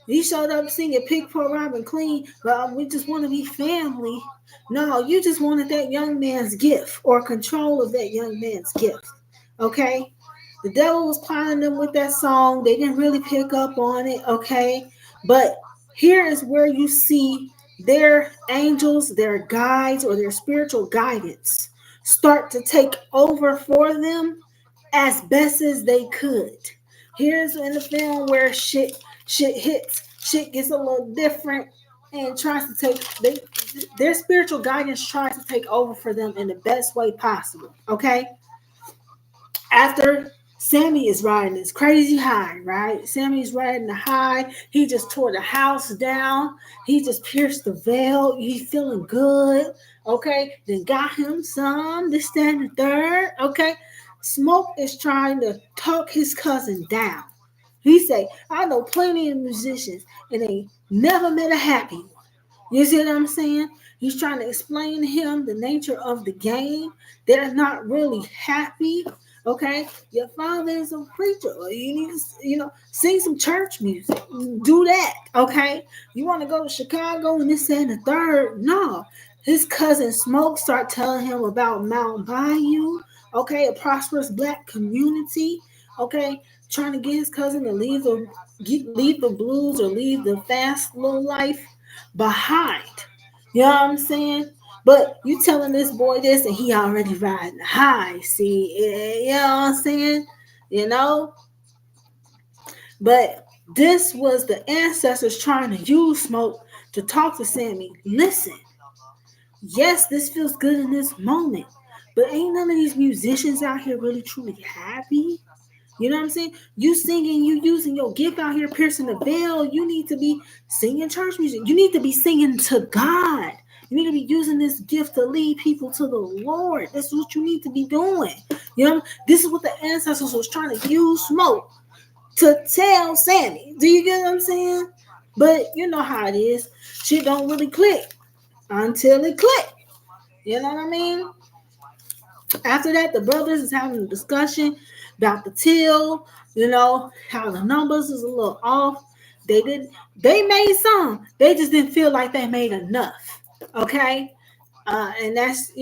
He showed up singing Pick Poor Robin Clean, but we just want to be family. No, you just wanted that young man's gift or control of that young man's gift. Okay? The devil was clowning them with that song. They didn't really pick up on it. Okay? But here is where you see their angels, their guides, or their spiritual guidance start to take over for them as best as they could. Here's in the film where shit hits, shit gets a little different, and tries to take their spiritual guidance tries to take over for them in the best way possible. Okay, after Sammy is riding this crazy high, right? Sammy's riding the high. He just tore the house down. He just pierced the veil. He's feeling good. Okay. Then got him some, this, that, and the third. Okay. Smoke is trying to talk his cousin down. He say, I know plenty of musicians and they never met a happy one. You see what I'm saying? He's trying to explain to him the nature of the game. They're not really happy. Okay, your father is a preacher. Or you need to, sing some church music. Do that. Okay, you want to go to Chicago and this and the third? No. His cousin Smoke start telling him about Mount Bayou. Okay, a prosperous black community. Okay, trying to get his cousin to leave the blues or leave the fast little life behind. You know what I'm saying? But you telling this boy this and he already riding high. See, you know what I'm saying? You know? But this was the ancestors trying to use Smoke to talk to Sammy. Listen, yes, this feels good in this moment. But ain't none of these musicians out here really truly happy. You know what I'm saying? You singing, you using your gift out here, piercing the veil. You need to be singing church music. You need to be singing to God. You need to be using this gift to lead people to the Lord. That's what you need to be doing. You know, this is what the ancestors was trying to use Smoke to tell Sammy. Do you get what I'm saying? But you know how it is. Shit don't really click until it click. You know what I mean? After that, the brothers is having a discussion about the till, how the numbers is a little off. They made some. They just didn't feel like they made enough. Okay. And that's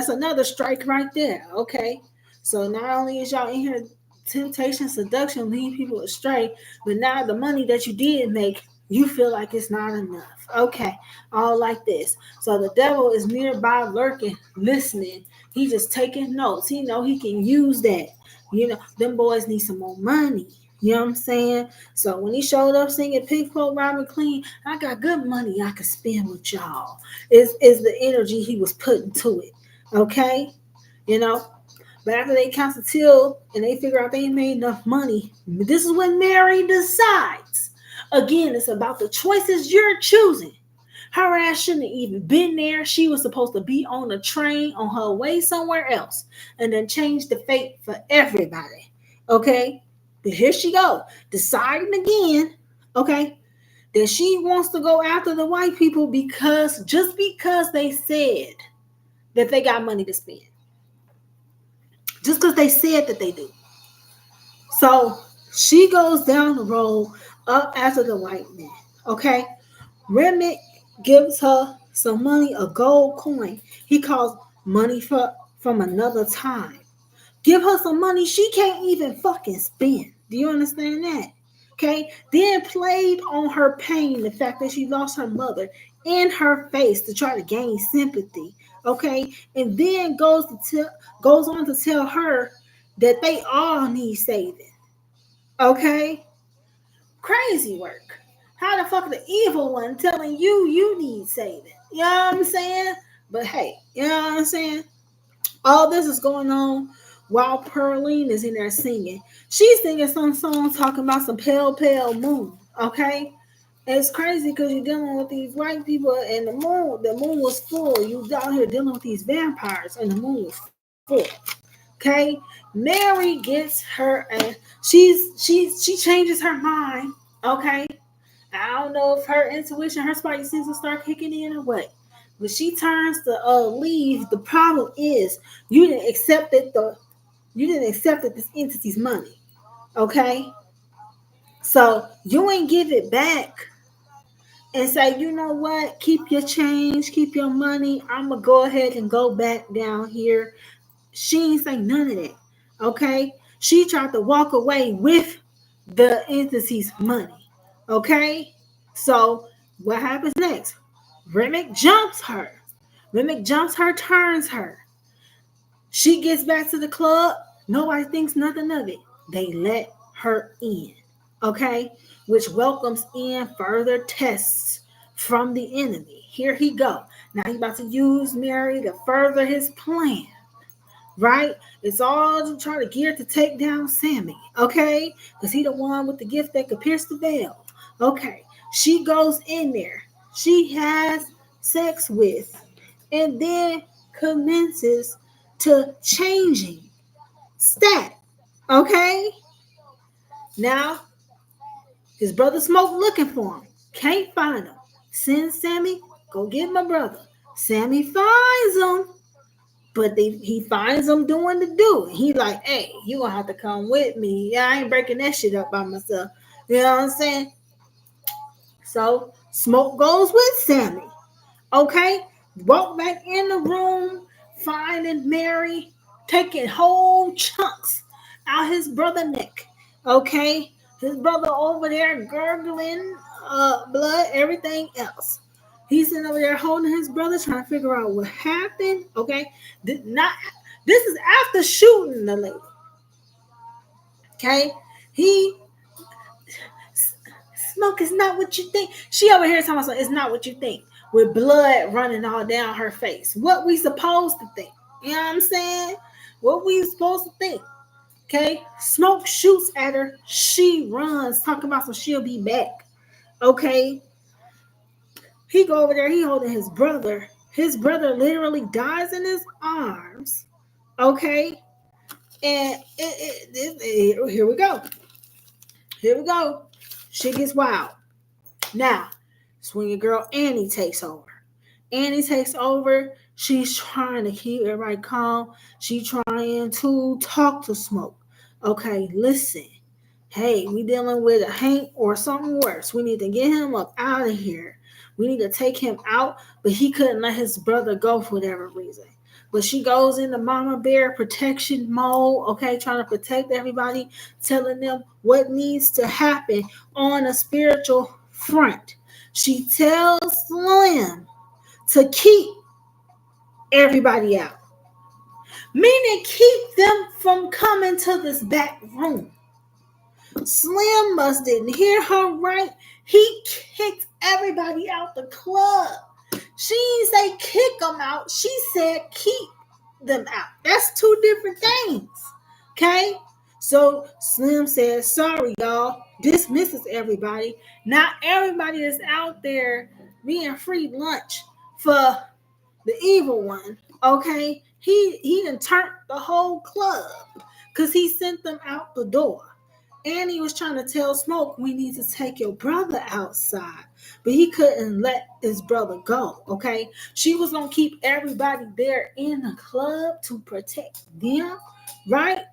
another strike right there. Okay. So not only is y'all in here temptation, seduction, leading people astray, but now the money that you did make, you feel like it's not enough. Okay. All like this. So the devil is nearby lurking, listening. He just taking notes. He know he can use that. Them boys need some more money. You know what I'm saying? So when he showed up singing Pig Float Robin Clean, I got good money I could spend with y'all. Is the energy he was putting to it. Okay? You know? But after they count the till and they figure out they ain't made enough money, this is when Mary decides. Again, it's about the choices you're choosing. Her ass shouldn't have even been there. She was supposed to be on a train on her way somewhere else and then change the fate for everybody. Okay? But here she go, deciding again, okay, that she wants to go after the white people because they said that they got money to spend. Just because they said that they do. So she goes down the road up after the white man. Okay? Remick gives her some money, a gold coin. He calls money from another time. Give her some money she can't even fucking spend. Do you understand that? Okay? Then played on her pain, the fact that she lost her mother, in her face to try to gain sympathy. Okay? And then goes on to tell her that they all need saving. Okay? Crazy work. How the fuck the evil one telling you need saving? You know what I'm saying? But hey, you know what I'm saying? All this is going on while Pearline is in there singing. She's singing some song talking about some pale, pale moon. Okay? And it's crazy because you're dealing with these white people and the moon was full. You out here dealing with these vampires and the moon was full. Okay? Mary gets her and she changes her mind. Okay? I don't know if her intuition, her spidey sense will start kicking in or what. When she turns to leave, the problem is you didn't accept that this entity's money. Okay? So you ain't give it back and say, you know what, keep your change, keep your money. I'ma go ahead and go back down here. She ain't say none of that. Okay? She tried to walk away with the entity's money. Okay? So what happens next? Remick jumps her. Turns her. She gets back to the club. Nobody thinks nothing of it. They let her in. Okay? Which welcomes in further tests from the enemy. Here he go. Now he's about to use Mary to further his plan. Right? It's all to try to gear to take down Sammy. Okay? Because he the one with the gift that could pierce the veil. Okay. She goes in there. She has sex with. And then commences to changing stat. Okay? Now, his brother Smoke looking for him. Can't find him. Send Sammy, go get my brother. Sammy finds him, but he finds him doing the do. He like, hey, you gonna have to come with me. Yeah, I ain't breaking that shit up by myself. You know what I'm saying? So Smoke goes with Sammy. Okay? Walk back in the room, finding Mary, taking whole chunks out his brother neck. Okay? His brother over there gurgling blood, everything else. He's sitting over there holding his brother, trying to figure out what happened. Okay? This is after shooting the lady. Okay? He Smoke is not what you think. She over here talking about it's not what you think. With blood running all down her face. What we supposed to think? You know what I'm saying? What we supposed to think? Okay? Smoke shoots at her. She runs, talking about so she'll be back. Okay? He go over there. He holding his brother. His brother literally dies in his arms. Okay? And here we go. Here we go. Shit gets wild. Now, Swinging Girl Annie takes over. Annie takes over. She's trying to keep everybody calm. She's trying to talk to Smoke. Okay, listen. Hey, we dealing with a Hank or something worse. We need to get him up out of here. We need to take him out, but he couldn't let his brother go for whatever reason. But she goes into Mama Bear protection mode, okay, trying to protect everybody, telling them what needs to happen on a spiritual front. She tells Slim to keep everybody out, meaning keep them from coming to this back room. Slim must didn't hear her right. He kicked everybody out the club. She didn't say kick them out. She said keep them out. That's two different things. Okay? So Slim says, sorry, y'all. Dismisses everybody. Not everybody is out there being free lunch for the evil one. Okay? He done turned the whole club because he sent them out the door. And he was trying to tell Smoke, we need to take your brother outside. But he couldn't let his brother go, okay? She was going to keep everybody there in the club to protect them, right?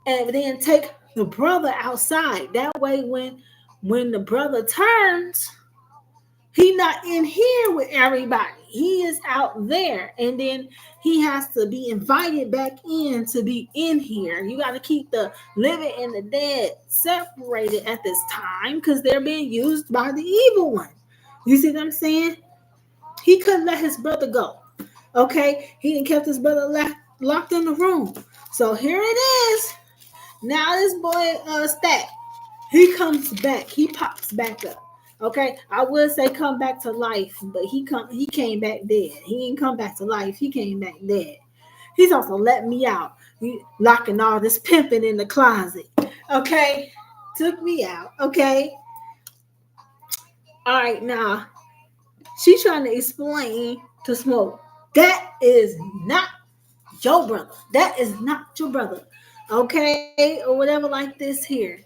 And then take the brother outside. That way, when the brother turns, he not in here with everybody. He is out there. And then he has to be invited back in to be in here. You got to keep the living and the dead separated at this time because they're being used by the evil one. You see what I'm saying? He couldn't let his brother go. Okay? He didn't kept his brother locked in the room. So here it is. Now this boy Stack, he comes back. He pops back up. Okay, I would say come back to life, but he came back dead. He didn't come back to life. He came back dead. He's also let me out. He locking all this pimping in the closet. Okay, took me out. Okay, all right. Now she's trying to explain to Smoke that is not your brother. That is not your brother. Okay, or whatever like this here.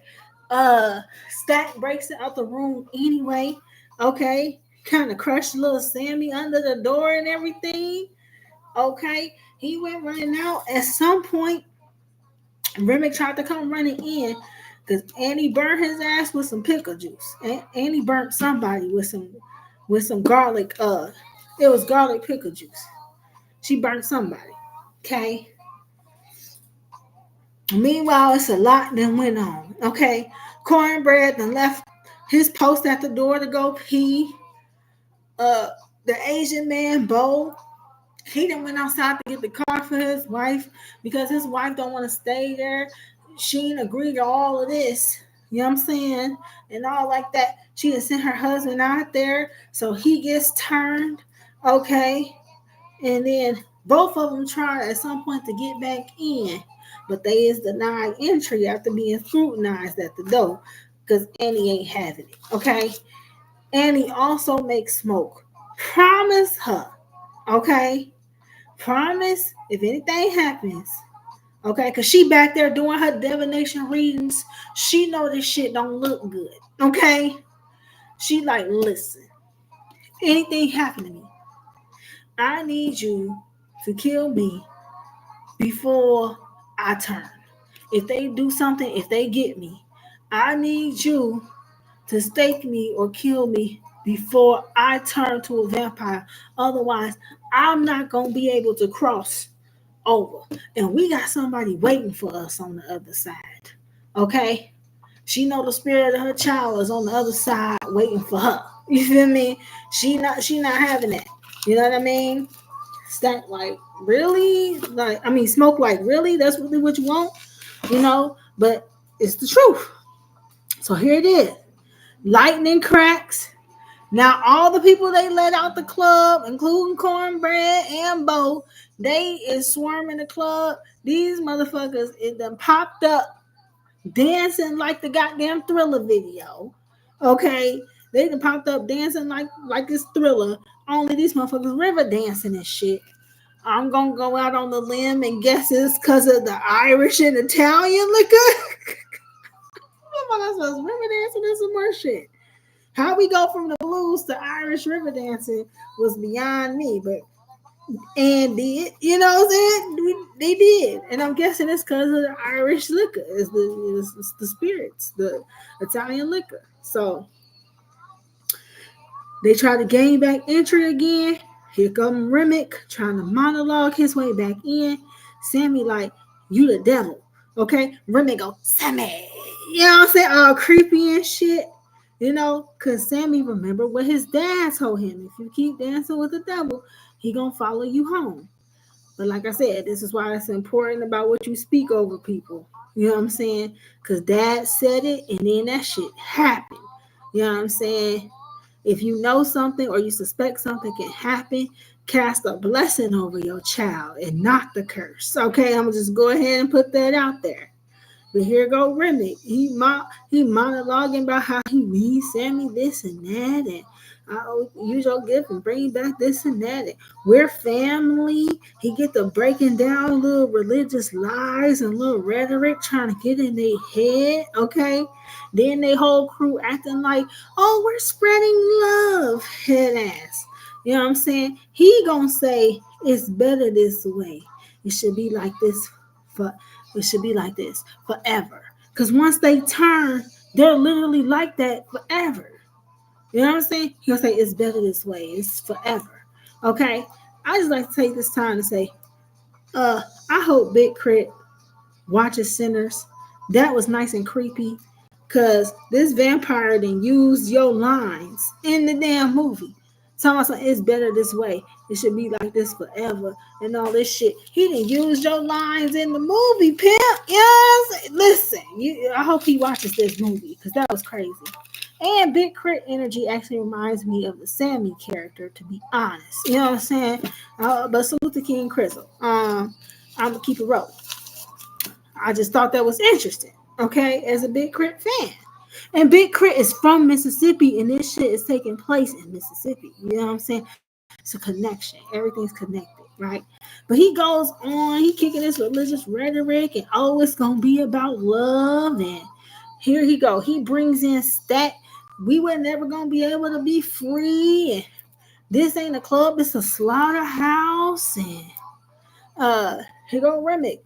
Stack breaks out the room anyway. Okay, kind of crushed little Sammy under the door and everything. Okay, he went running out. At some point, Remick tried to come running in because Annie burned his ass with some pickle juice. Annie burnt somebody with some garlic. It was garlic pickle juice. She burnt somebody. Okay. Meanwhile, it's a lot that went on. Okay. Cornbread then left his post at the door to go pee. The Asian man, Bo, He done went outside to get the car for his wife because his wife don't want to stay there. She didn't agree to all of this. You know what I'm saying? And all like that. She done sent her husband out there. So he gets turned. Okay. And then both of them try at some point to get back in. But they is denied entry after being scrutinized at the door. Because Annie ain't having it. Okay. Annie also makes smoke. Promise her. Okay. Promise if anything happens, okay, because she back there doing her divination readings, she know this shit don't look good, okay. She like, listen, anything happen to me, I need you to kill me before I turn. If they do something, if they get me, I need you to stake me or kill me before I turn to a vampire. Otherwise, I'm not gonna be able to cross over. And we got somebody waiting for us on the other side. Okay? She know the spirit of her child is on the other side waiting for her. You feel me? She not having that. You know what I mean? Stack like really? Like I mean smoke like really? That's really what you want? You know? But it's the truth. So here it is. Lightning cracks. Now all the people they let out the club, including Cornbread and Bo, they is swarming the club. These motherfuckers, it done popped up dancing like the goddamn Thriller video. Okay, they done popped up dancing like this Thriller. Only these motherfuckers river dancing and shit. I'm gonna go out on the limb and guess it's because of the Irish and Italian liquor. Motherfuckers river dancing and some more shit. How we go from the blues to Irish river dancing was beyond me, but and did, you know what I'm saying? They did, and I'm guessing it's because of the Irish liquor, it's the spirits, the Italian liquor. So they try to gain back entry again. Here come Remick trying to monologue his way back in. Sammy like, you the devil, okay? Remick go, Sammy, you know what I'm saying? All creepy and shit. You know, because Sammy remember what his dad told him. If you keep dancing with the devil, he gonna follow you home. But like I said, this is why it's important about what you speak over people. You know what I'm saying? Because dad said it and then that shit happened. You know what I'm saying? If you know something or you suspect something can happen, cast a blessing over your child and not the curse. Okay, I'm gonna just go ahead and put that out there. But here go Remy. He monologuing about how he needs Sammy this and that, and I'll use your gift and bring back this and that. And we're family. He get to breaking down little religious lies and little rhetoric, trying to get in their head. Okay, then they whole crew acting like, oh, we're spreading love, head ass. You know what I'm saying? He gonna say it's better this way. It should be like this for it should be like this forever. Because once they turn, they're literally like that forever. You know what I'm saying? He'll say it's better this way. It's forever. Okay. I just like to take this time to say, I hope Big Crit watches Sinners. That was nice and creepy. Cause this vampire then used your lines in the damn movie. Talking about something, it's better this way. It should be like this forever and all this shit. He didn't use your lines in the movie, pimp. Yes. Listen, I hope he watches this movie because that was crazy. And Big Crit energy actually reminds me of the Sammy character, to be honest. You know what I'm saying? But salute to King Crizzle. I'm gonna keep it rolling. I just thought that was interesting. Okay, as a Big Crit fan. And Big Crit is from Mississippi, and this shit is taking place in Mississippi. You know what I'm saying? It's a connection. Everything's connected, right? But he goes on, he kicking this religious rhetoric, and oh, it's gonna be about love. And here he go. He brings in stat. We were never gonna be able to be free. And this ain't a club, it's a slaughterhouse. And here go Remick.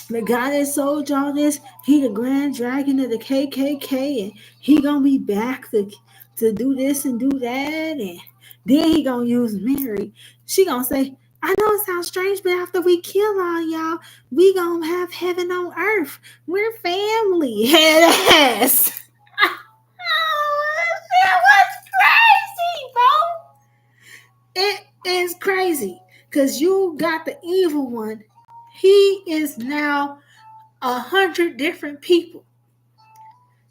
The guy that sold y'all this, he the grand dragon of the KKK, and he gonna be back to do this and do that, and then he gonna use Mary. She gonna say, I know it sounds strange, but after we kill all y'all, we gonna have heaven on earth. We're family. Head ass. That was crazy, bro. It is crazy. Because you got the evil one. He is now 100 different people.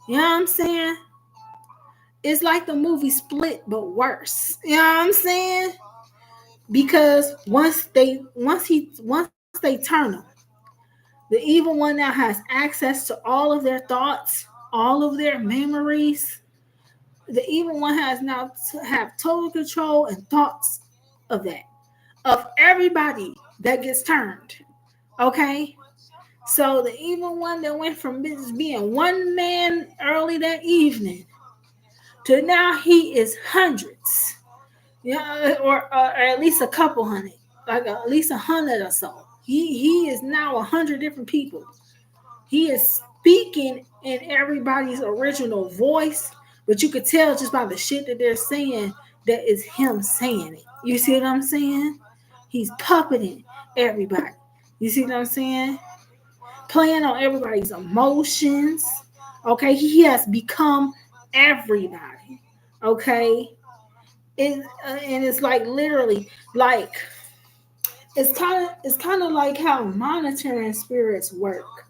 You know what I'm saying? It's like the movie Split, but worse. You know what I'm saying? Because once they turn him, the evil one now has access to all of their thoughts, all of their memories. The evil one has now to have total control and thoughts of that, of everybody that gets turned. Okay? So the evil one that went from being one man early that evening to now he is hundreds. Yeah, or at least a couple hundred, like at least 100 or so. He is now 100 different people. He is speaking in everybody's original voice, but you could tell just by the shit that they're saying that is him saying it. You see what I'm saying? He's puppeting everybody. You see what I'm saying? Playing on everybody's emotions. Okay, he has become everybody. Okay, and it's like literally like it's kind of like how monitoring spirits work.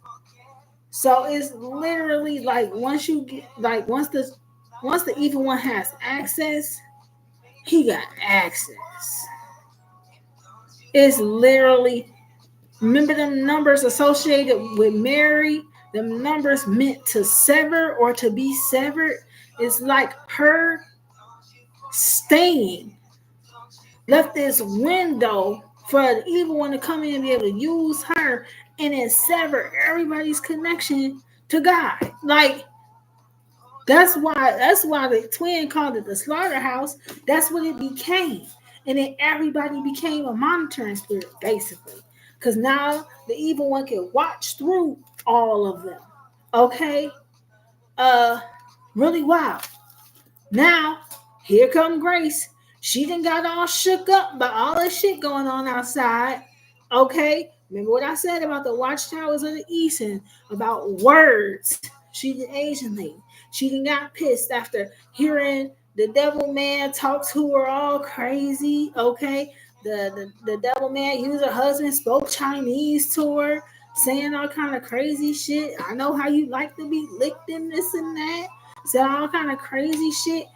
So it's literally like once the evil one has access, he got access. It's literally, remember them numbers associated with Mary, them numbers meant to sever or to be severed. It's like her staying left this window for the evil one to come in and be able to use her and then sever everybody's connection to God. Like that's why the twin called it the slaughterhouse. That's what it became. And then everybody became a monitoring spirit, basically. Because now the evil one can watch through all of them. Okay? Really wild. Now, here come Grace. She done got all shook up by all this shit going on outside. Okay? Remember what I said about the watchtowers of the east and about words. She's an Asian lady. She done got pissed after hearing the devil man talk to her all crazy. Okay? The devil man used her husband, spoke Chinese to her, saying all kind of crazy shit. I know how you like to be licked in this and that. Said all kind of crazy shit.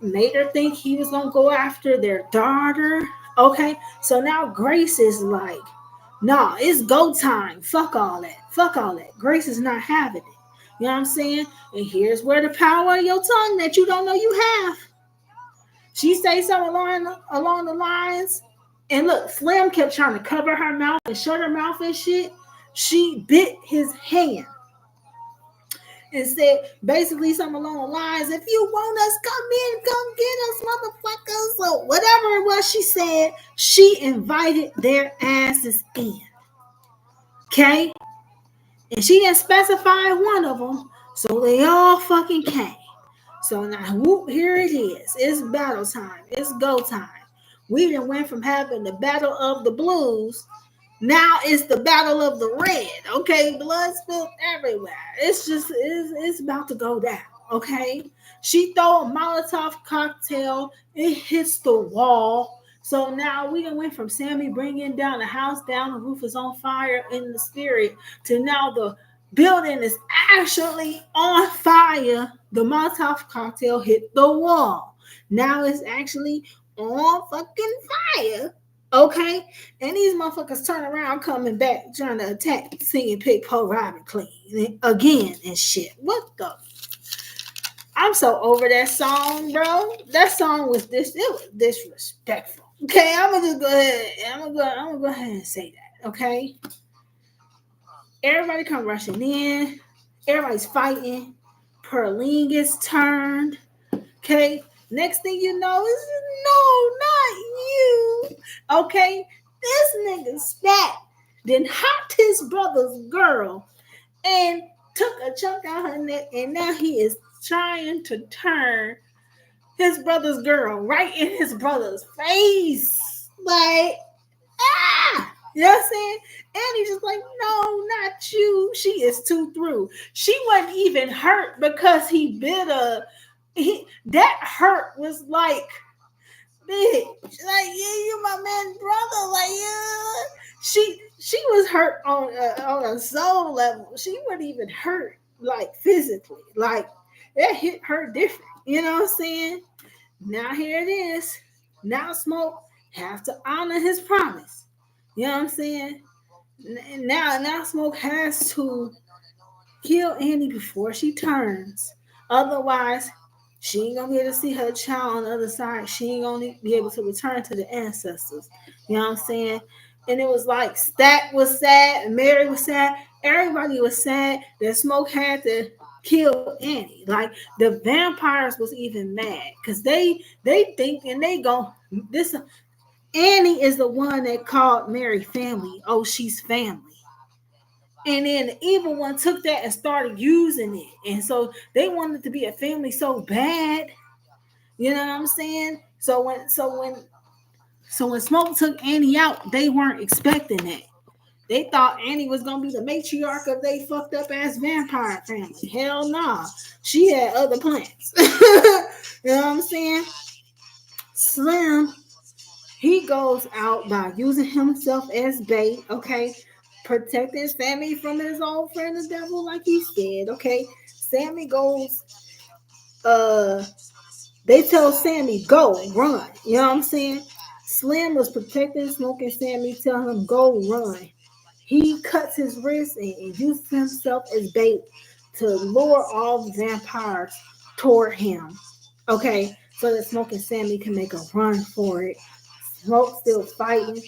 Made her think he was gonna go after their daughter. Okay, so now Grace is like, nah, it's go time. Fuck all that. Fuck all that. Grace is not having it. You know what I'm saying? And here's where the power of your tongue that you don't know you have. She say something along the lines, and look, Slim kept trying to cover her mouth and shut her mouth and shit. She bit his hand and said basically something along the lines, if you want us, come in, come get us, motherfuckers. So whatever it was she said, she invited their asses in. Okay? And she didn't specify one of them, so they all fucking came. So now, whoop, here it is. It's battle time. It's go time. We done went from having the battle of the blues. Now it's the battle of the red. Okay, blood spilled everywhere. It's about to go down. Okay, she throw a Molotov cocktail. It hits the wall. So now we done went from Sammy bringing down the house down, the roof is on fire in the spirit, to now the building is actually on fire. The Molotov cocktail hit the wall. Now it's actually on fucking fire. Okay? And these motherfuckers turn around coming back trying to attack singing Pig Po Robin Clean again and shit. What the? I'm so over that song, bro. That song was it was disrespectful. Okay, I'm gonna just go ahead. I'm gonna go ahead and say that. Okay. Everybody come rushing in. Everybody's fighting. Perlene gets turned. Okay. Next thing you know is no, not you. Okay. This nigga spat, then hopped his brother's girl and took a chunk out her neck, and now he is trying to turn his brother's girl right in his brother's face. Like, you know what I'm saying? And he's just like, no, not you. She is too through. She wasn't even hurt because he bit her. That hurt was like bitch. Like, yeah, you my man's brother. Like, yeah. She was hurt on a soul level. She wasn't even hurt like physically. Like, it hit her different. You know what I'm saying? Now here it is. Now Smoke has to honor his promise. You know what I'm saying? Now Smoke has to kill Annie before she turns. Otherwise, she ain't gonna be able to see her child on the other side. She ain't gonna be able to return to the ancestors. You know what I'm saying? And it was like Stack was sad, Mary was sad, everybody was sad that Smoke had to kill Annie. Like the vampires was even mad because they think and they go this Annie is the one that called Mary family. Oh, she's family. And then the evil one took that and started using it. And so they wanted to be a family so bad. You know what I'm saying? So when Smoke took Annie out, they weren't expecting that. They thought Annie was gonna be the matriarch of they fucked up ass vampire family. Hell nah. She had other plans. You know what I'm saying? Slim, he goes out by using himself as bait, okay? Protecting his family from his old friend the devil, like he said, okay? Sammy goes, uh, they tell Sammy, go, run. You know what I'm saying? Slim was protecting Smoke and Sammy, tell him, go, run. He cuts his wrist and uses himself as bait to lure all the vampires toward him. Okay, so that Smoke and Sammy can make a run for it. Smoke still fighting.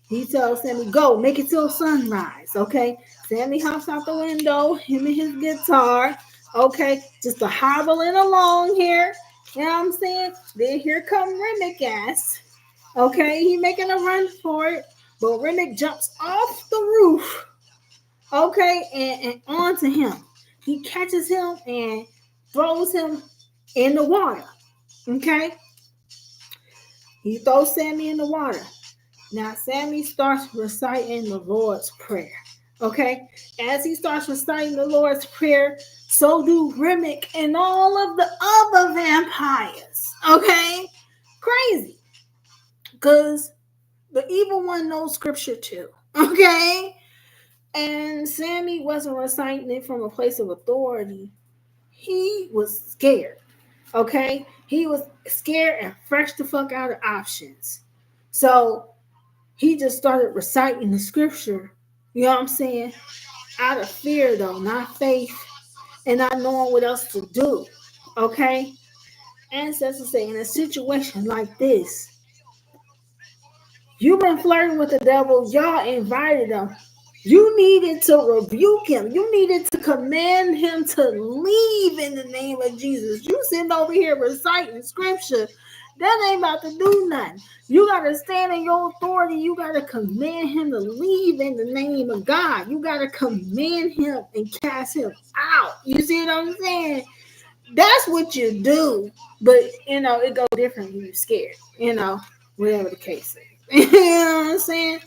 He tells Sammy, go, make it till sunrise. Okay. Sammy hops out the window, him and his guitar. Okay, just a hobbling along here. You know what I'm saying? Then here come Remick ass. Okay, he making a run for it. But Remick jumps off the roof. Okay, and onto him. He catches him and throws him in the water. Okay? He throws Sammy in the water. Now, Sammy starts reciting the Lord's Prayer. Okay? As he starts reciting the Lord's Prayer, so do Remick and all of the other vampires. Okay? Crazy. Because the evil one knows scripture too. Okay? And Sammy wasn't reciting it from a place of authority. He was scared. Okay? He was scared and fresh the fuck out of options. So he just started reciting the scripture, you know what I'm saying? Out of fear, though, not faith, and not knowing what else to do. Okay? Ancestor say, in a situation like this, you've been flirting with the devil, y'all invited him. You needed to rebuke him. You needed to command him to leave in the name of Jesus. You sitting over here reciting scripture. That ain't about to do nothing. You got to stand in your authority. You got to command him to leave in the name of God. You got to command him and cast him out. You see what I'm saying? That's what you do. But, it goes different when you're scared. Whatever the case is. You know what I'm saying?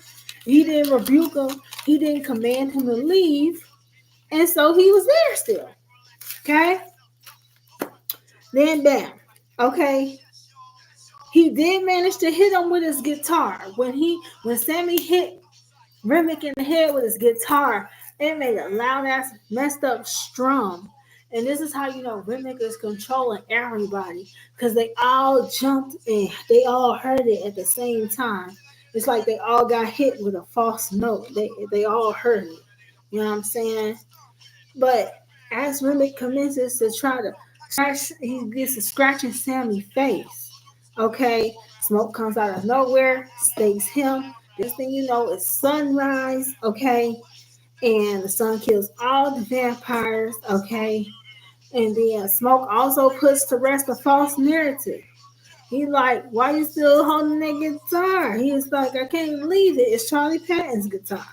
He didn't rebuke him. He didn't command him to leave. And so he was there still. Okay? Then bam. Okay? He did manage to hit him with his guitar. When Sammy hit Remick in the head with his guitar, it made a loud ass messed up strum. And this is how you know Remick is controlling everybody. Because they all jumped and they all heard it at the same time. It's like they all got hit with a false note. They all heard it. You know what I'm saying? But as Remick commences to try to scratch, he gets to scratching Sammy's face. Okay, Smoke comes out of nowhere, stakes him. This thing you know is sunrise. Okay, and the sun kills all the vampires. Okay, and then Smoke also puts to rest a false narrative. He like, why you still holding that guitar? He's like, I can't believe it. It's Charlie Patton's guitar.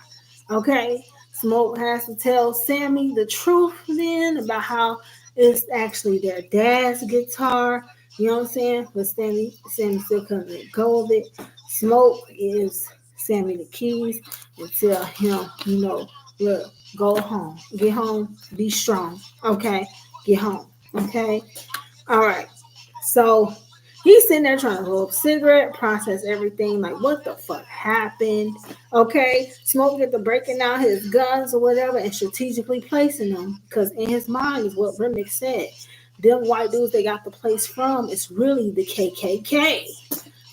Okay. Smoke has to tell Sammy the truth then about how it's actually their dad's guitar. You know what I'm saying? But Sammy still couldn't let go of it. Smoke gives Sammy the keys and tell him, look, go home. Get home. Be strong. Okay. Get home. Okay. All right. So He's sitting there trying to roll up a cigarette, process everything, like what the fuck happened. Okay, Smoke get to breaking out his guns or whatever and strategically placing them because in his mind is what Remick said. Them white dudes they got the place from is really the KKK.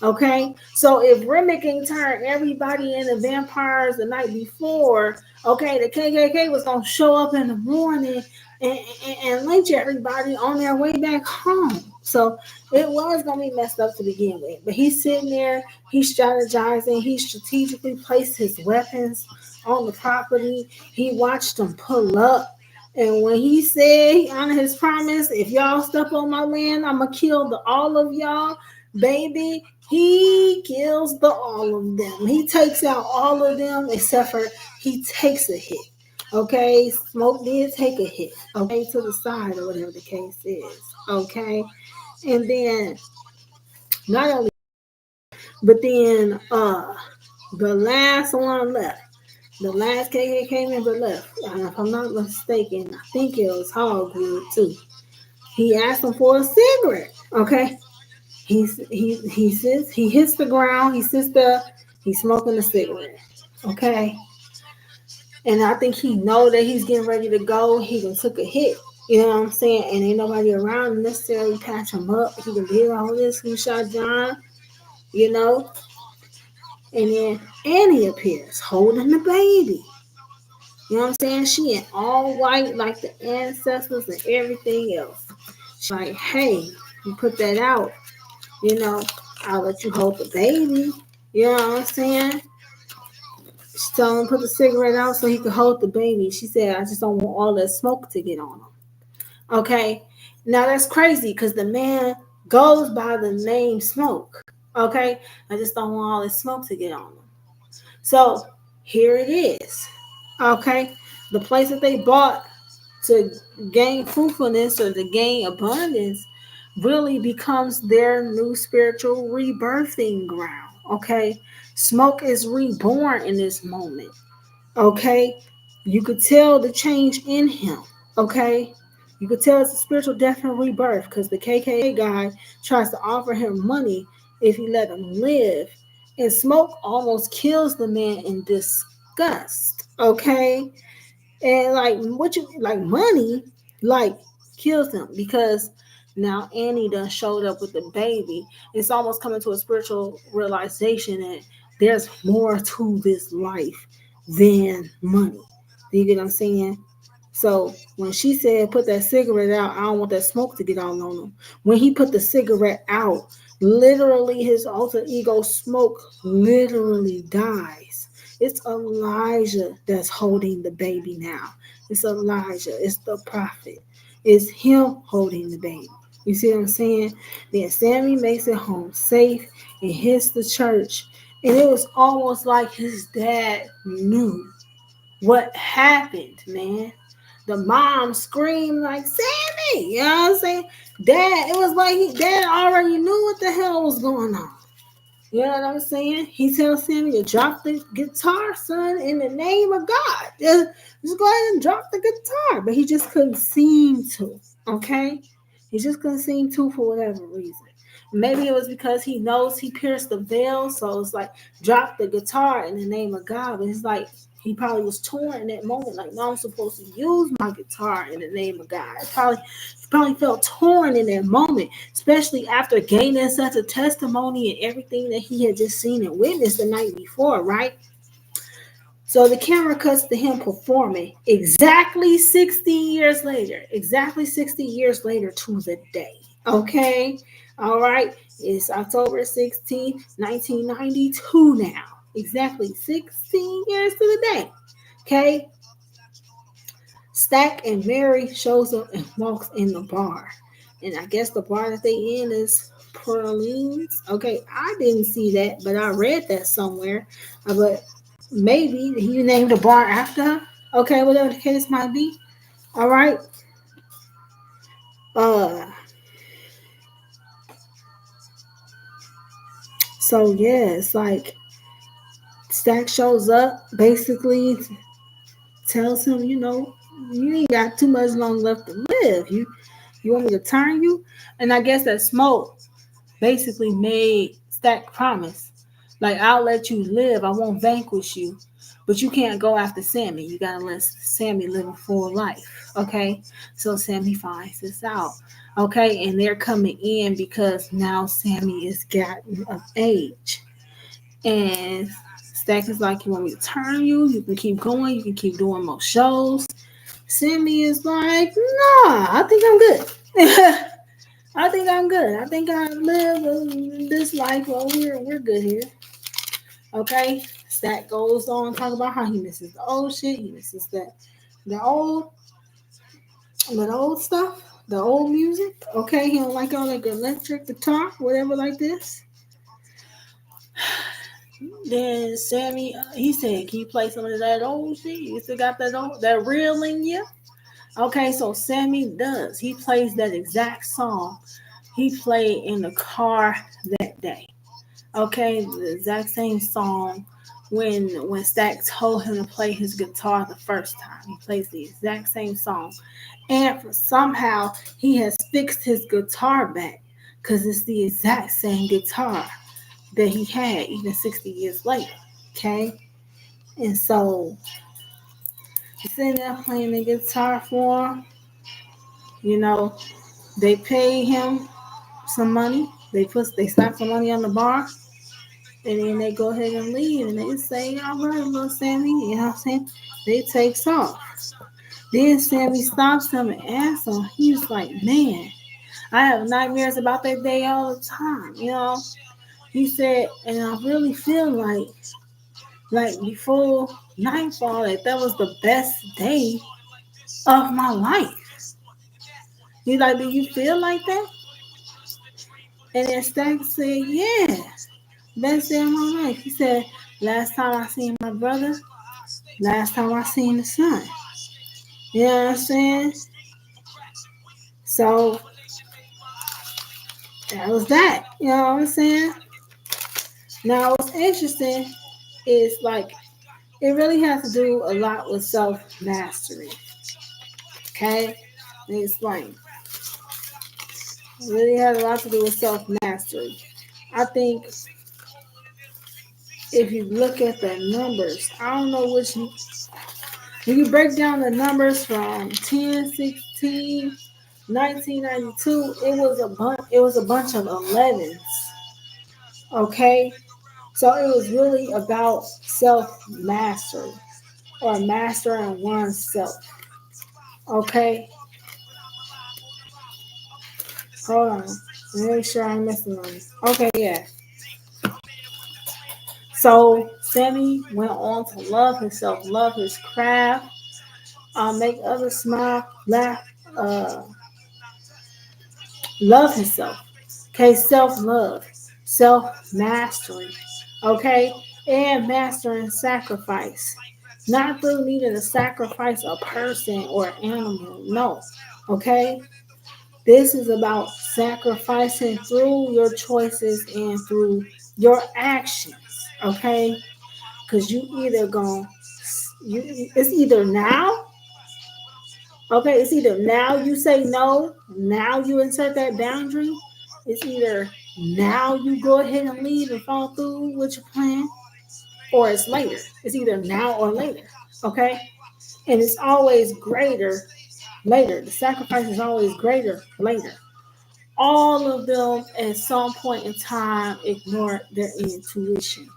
Okay, so if Remick can turn everybody into vampires the night before, okay, the KKK was gonna show up in the morning and lynch everybody on their way back home. So it was gonna be messed up to begin with. But he's sitting there, he's strategizing, he strategically placed his weapons on the property. He watched them pull up. And when he said he honored his promise, if y'all step on my land, I'ma kill all of y'all, baby. He kills all of them. He takes out all of them except for he takes a hit. Okay, Smoke did take a hit. Okay, to the side or whatever the case is. Okay, and then not only, but then the last one left. The last KKK member left. If I'm not mistaken, I think it was Hogwood too. He asked him for a cigarette. Okay, he sits, he hits the ground, he sits there, he's smoking a cigarette. Okay. And I think he know that he's getting ready to go. He done took a hit. You know what I'm saying? And ain't nobody around to necessarily patch him up. He can deal all this. Who shot John? You know? And then Annie appears holding the baby. You know what I'm saying? She in all white like the ancestors and everything else. She's like, hey, you put that out. You know, I'll let you hold the baby. You know what I'm saying? She told him to put the cigarette out so he could hold the baby. She said, I just don't want all that smoke to get on him. Okay. Now that's crazy because the man goes by the name Smoke. Okay. I just don't want all this smoke to get on him. So here it is. Okay. The place that they bought to gain fruitfulness or to gain abundance really becomes their new spiritual rebirthing ground. Okay. Smoke is reborn in this moment. Okay. You could tell the change in him. Okay. You could tell it's a spiritual death and rebirth because the KKA guy tries to offer him money if he let him live. And Smoke almost kills the man in disgust. Okay. And like what you like money like kills him because now Annie done showed up with the baby. It's almost coming to a spiritual realization that there's more to this life than money. Do you get what I'm saying? So when she said put that cigarette out, I don't want that smoke to get all on him. When he put the cigarette out, literally his alter ego Smoke literally dies. It's Elijah that's holding the baby now. It's Elijah. It's the prophet. It's him holding the baby. You see what I'm saying? Then Sammy makes it home safe and hits the church. And it was almost like his dad knew what happened, man. The mom screamed like, Sammy, you know what I'm saying? Dad, it was like dad already knew what the hell was going on. You know what I'm saying? He tells Sammy to drop the guitar, son, in the name of God. Just go ahead and drop the guitar. But he just couldn't seem to, okay? He just couldn't seem to for whatever reason. Maybe it was because he knows he pierced the veil, so it's like, drop the guitar in the name of God. But it's like, he probably was torn in that moment, like, no, I'm supposed to use my guitar in the name of God. He probably felt torn in that moment, especially after gaining such a testimony and everything that he had just seen and witnessed the night before, right? So the camera cuts to him performing exactly 60 years later, to the day. Okay? All right. It's October 16th, 1992 now. Exactly 16 years to the day. Okay? Stack and Mary shows up and walks in the bar. And I guess the bar that they in is Pralines. Okay, I didn't see that, but I read that somewhere. But maybe he named the bar after her. Okay, whatever the case might be. All right. Uh so yeah, it's like Stack shows up, basically tells him, you ain't got too much long left to live. You want me to turn you? And I guess that Smoke basically made Stack promise. Like, I'll let you live, I won't vanquish you. But you can't go after Sammy. You gotta let Sammy live a full life. Okay? So Sammy finds this out. Okay, and they're coming in because now Sammy is gotten of age. And Stack is like, you want me to turn you? You can keep going, you can keep doing more shows. Sammy is like, nah, I think I'm good. I think I'm good. I think I live this life. Well, we're good here. Okay. Stack goes on talk about how he misses the old shit. He misses the old the old stuff, the old music. Okay. He don't like all like electric guitar, whatever like this. Then Sammy, he said, "Can you play some of that old shit? You still got that real in you?" Okay, so Sammy does. He plays that exact song he played in the car that day. Okay, the exact same song when Stack told him to play his guitar the first time. He plays the exact same song. And somehow he has fixed his guitar back because it's the exact same guitar that he had even 60 years later. Okay? And so he's sitting there playing the guitar for him. You know, they pay him some money. They slap some money on the bar. And then they go ahead and leave and they say, all right, little Sammy, you know what I'm saying? They takes off. Then Sammy stops him and asks him, he's like, man, I have nightmares about that day all the time, you know? He said, and I really feel like before nightfall, that was the best day of my life. He's like, do you feel like that? And then Stack said, yeah, best day of my life. He said, last time I seen my brother, last time I seen the sun. You know what I'm saying? So that was that. You know what I'm saying? Now what's interesting is like it really has to do a lot with self mastery. Okay? Let me explain. It really has a lot to do with self mastery. I think if you look at the numbers, I don't know which when you break down the numbers from 10, 16, 1992, it was a bunch of 11s. Okay? So it was really about self mastery or mastering oneself. Okay? Hold on. Make sure I'm missing on this. Okay, yeah. So Sammy went on to love himself, love his craft, make others smile, laugh, uh, love himself. Okay, self love, self mastery. Okay, and mastering sacrifice. Not through needing to sacrifice a person or an animal. No. Okay, this is about sacrificing through your choices and through your actions. Okay, because you either going it's either now. Okay, it's either now you say no, now you insert that boundary. It's either now you go ahead and leave and follow through with your plan, or it's later. It's either now or later. Okay, and it's always greater later. The sacrifice is always greater later. All of them at some point in time ignore their intuition.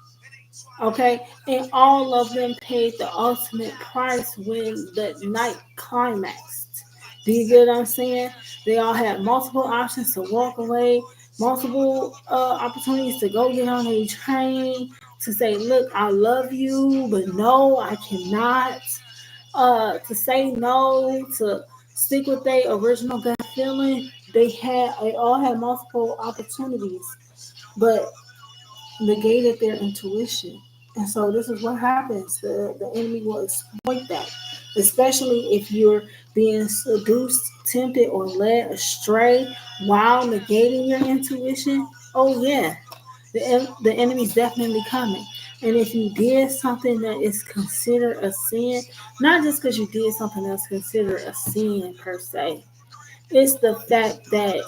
Okay, and all of them paid the ultimate price when the night climaxed. Do you get what I'm saying? They all had multiple options to walk away, multiple opportunities to go get on a train, to say, look, I love you, but no, I cannot. To say no, to stick with their original gut feeling. They all had multiple opportunities, but negated their intuition. And so this is what happens. The enemy will exploit that, especially if you're being seduced, tempted, or led astray while negating your intuition. Oh, yeah, the enemy's definitely coming. And if you did something that is considered a sin, not just because you did something that's considered a sin per se, it's the fact that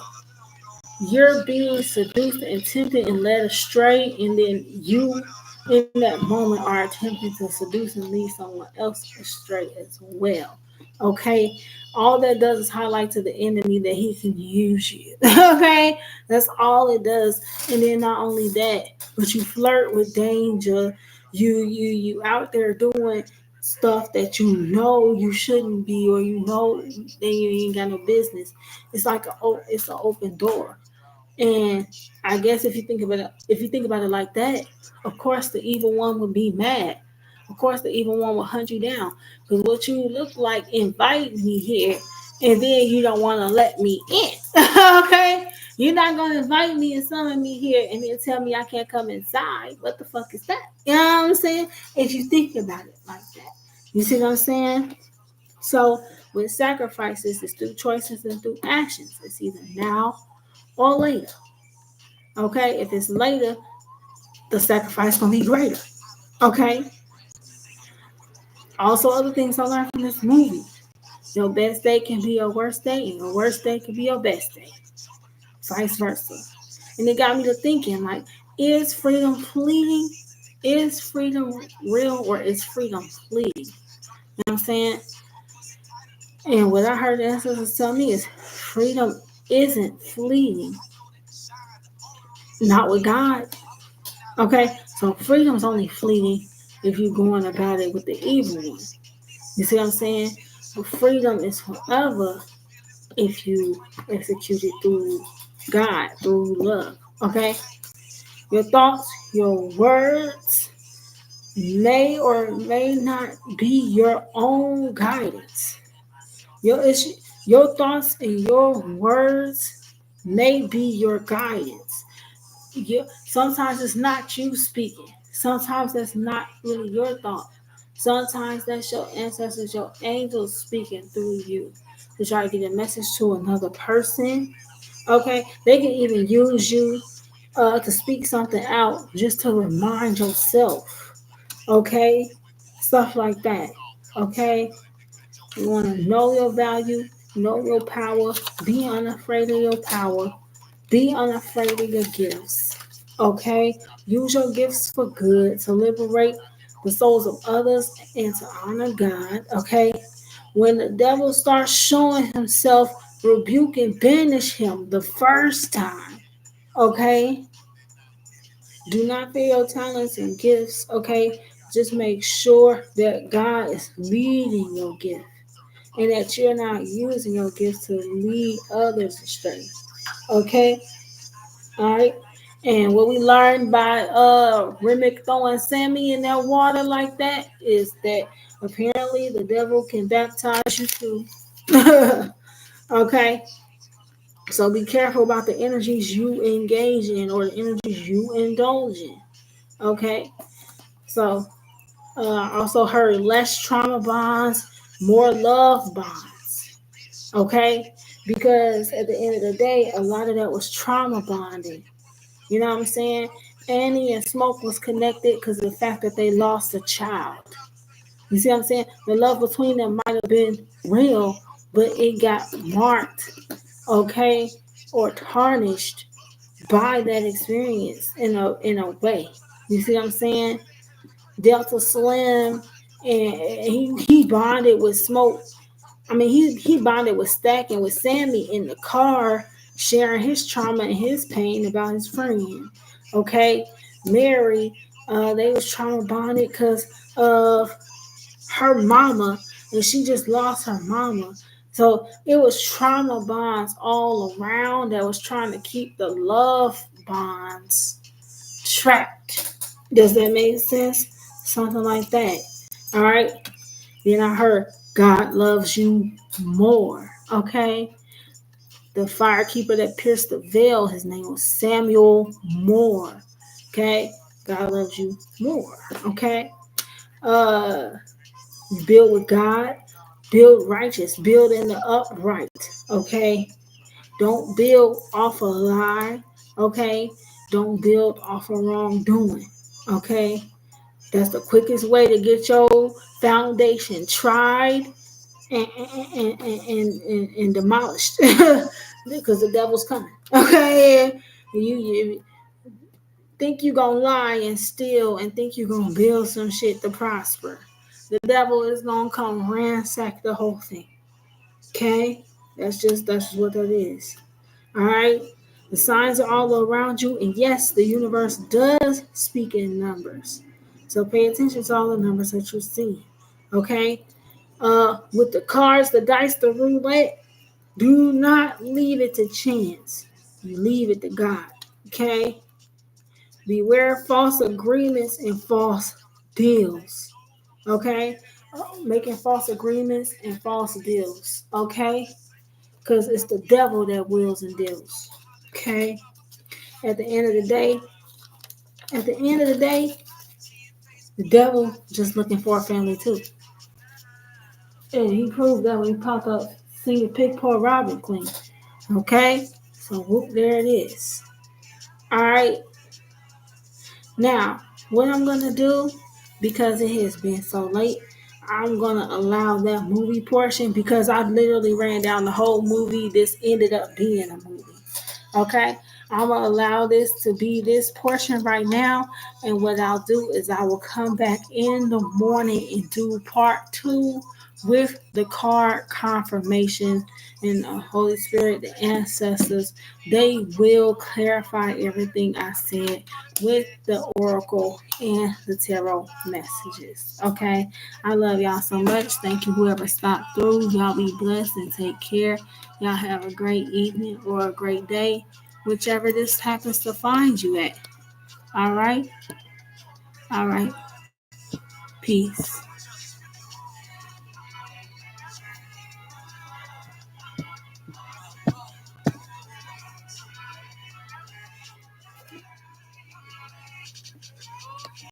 you're being seduced and tempted and led astray, and then you in that moment are attempting to seduce and lead someone else astray as well. Okay, all that does is highlight to the enemy that he can use you. Okay, that's all it does. And then not only that, but you flirt with danger. You out there doing stuff that you know you shouldn't be, or you know then you ain't got no business. It's like it's an open door. And I guess if you think about it like that, of course the evil one would be mad. Of course the evil one will hunt you down. Because what you look like invite me here, and then you don't want to let me in. Okay? You're not gonna invite me and summon me here and then tell me I can't come inside. What the fuck is that? You know what I'm saying? If you think about it like that. You see what I'm saying? So with sacrifices, it's through choices and through actions. It's either now or later. Okay, if it's later, the sacrifice gonna be greater. Okay. Also, other things I learned from this movie: your best day can be your worst day, and your worst day can be your best day. Vice versa. And it got me to thinking: like, is freedom fleeting? Is freedom real, or is freedom fleeting? You know what I'm saying? And what I heard the ancestors tell me is freedom isn't fleeting. Not with God. Okay, so freedom's only fleeting if you're going about it with the evil one. You see what I'm saying? But freedom is forever if you execute it through God, through love. Okay? Your thoughts, your words may or may not be your own guidance. Your thoughts and your words may be your guidance. Sometimes it's not you speaking. Sometimes that's not really your thought. Sometimes that's your ancestors, your angels speaking through you to try to get a message to another person. Okay, they can even use you to speak something out just to remind yourself. Okay, stuff like that. Okay, you want to know your value, know your power, be unafraid of your power, be unafraid of your gifts. Okay? Use your gifts for good to liberate the souls of others and to honor God. Okay? When the devil starts showing himself, rebuke and banish him the first time. Okay? Do not fear your talents and gifts. Okay? Just make sure that God is leading your gift and that you're not using your gifts to lead others astray. Okay? All right. And what we learned by Remick throwing Sammy in that water like that is that apparently the devil can baptize you too. Okay. So be careful about the energies you engage in or the energies you indulge in. Okay. So I also heard less trauma bonds, more love bonds. Okay. Because at the end of the day, a lot of that was trauma bonding. You know what I'm saying? Annie and Smoke was connected because of the fact that they lost a child. You see what I'm saying? The love between them might have been real, but it got marked, okay, or tarnished by that experience in a way. You see what I'm saying? Delta Slim and he bonded with Smoke. I mean, he bonded with Stack and with Sammy in the car, sharing his trauma and his pain about his friend. Okay, Mary, they was trauma bonded because of her mama, and she just lost her mama. So it was trauma bonds all around that was trying to keep the love bonds trapped. Does that make sense? Something like that. All right. Then I heard God loves you more. Okay. The firekeeper that pierced the veil, his name was Samuel Moore. Okay. God loves you more. Okay. Uh build with God, build righteous, build in the upright. Okay. Don't build off a lie. Okay. Don't build off of wrongdoing. Okay. That's the quickest way to get your foundation tried and demolished. because the devil's coming. Okay, you think you gonna lie and steal and think you gonna build some shit to prosper. The devil is gonna come ransack the whole thing. Okay, that's what that is. All right. The signs are all around you, and yes, the universe does speak in numbers. So pay attention to all the numbers that you see. Okay. With the cards, the dice, the roulette, do not leave it to chance. You leave it to God. Okay. Beware false agreements and false deals. Okay. Making false agreements and false deals. Okay. Because it's the devil that wills and deals. Okay. At the end of the day, at the end of the day, the devil just looking for a family too. And he proved that when he popped up singing Pig Poor Robin Queen. Okay? So whoop, there it is. Alright. Now, what I'm gonna do, because it has been so late, I'm gonna allow that movie portion because I literally ran down the whole movie. This ended up being a movie. Okay, I'm gonna allow this to be this portion right now, and what I'll do is I will come back in the morning and do part two with the card confirmation and the Holy Spirit, the ancestors. They will clarify everything I said with the oracle and the tarot messages. Okay, I love y'all so much. Thank you, whoever stopped through. Y'all be blessed and take care. Y'all have a great evening or a great day, whichever this happens to find you at. All right? All right. Peace.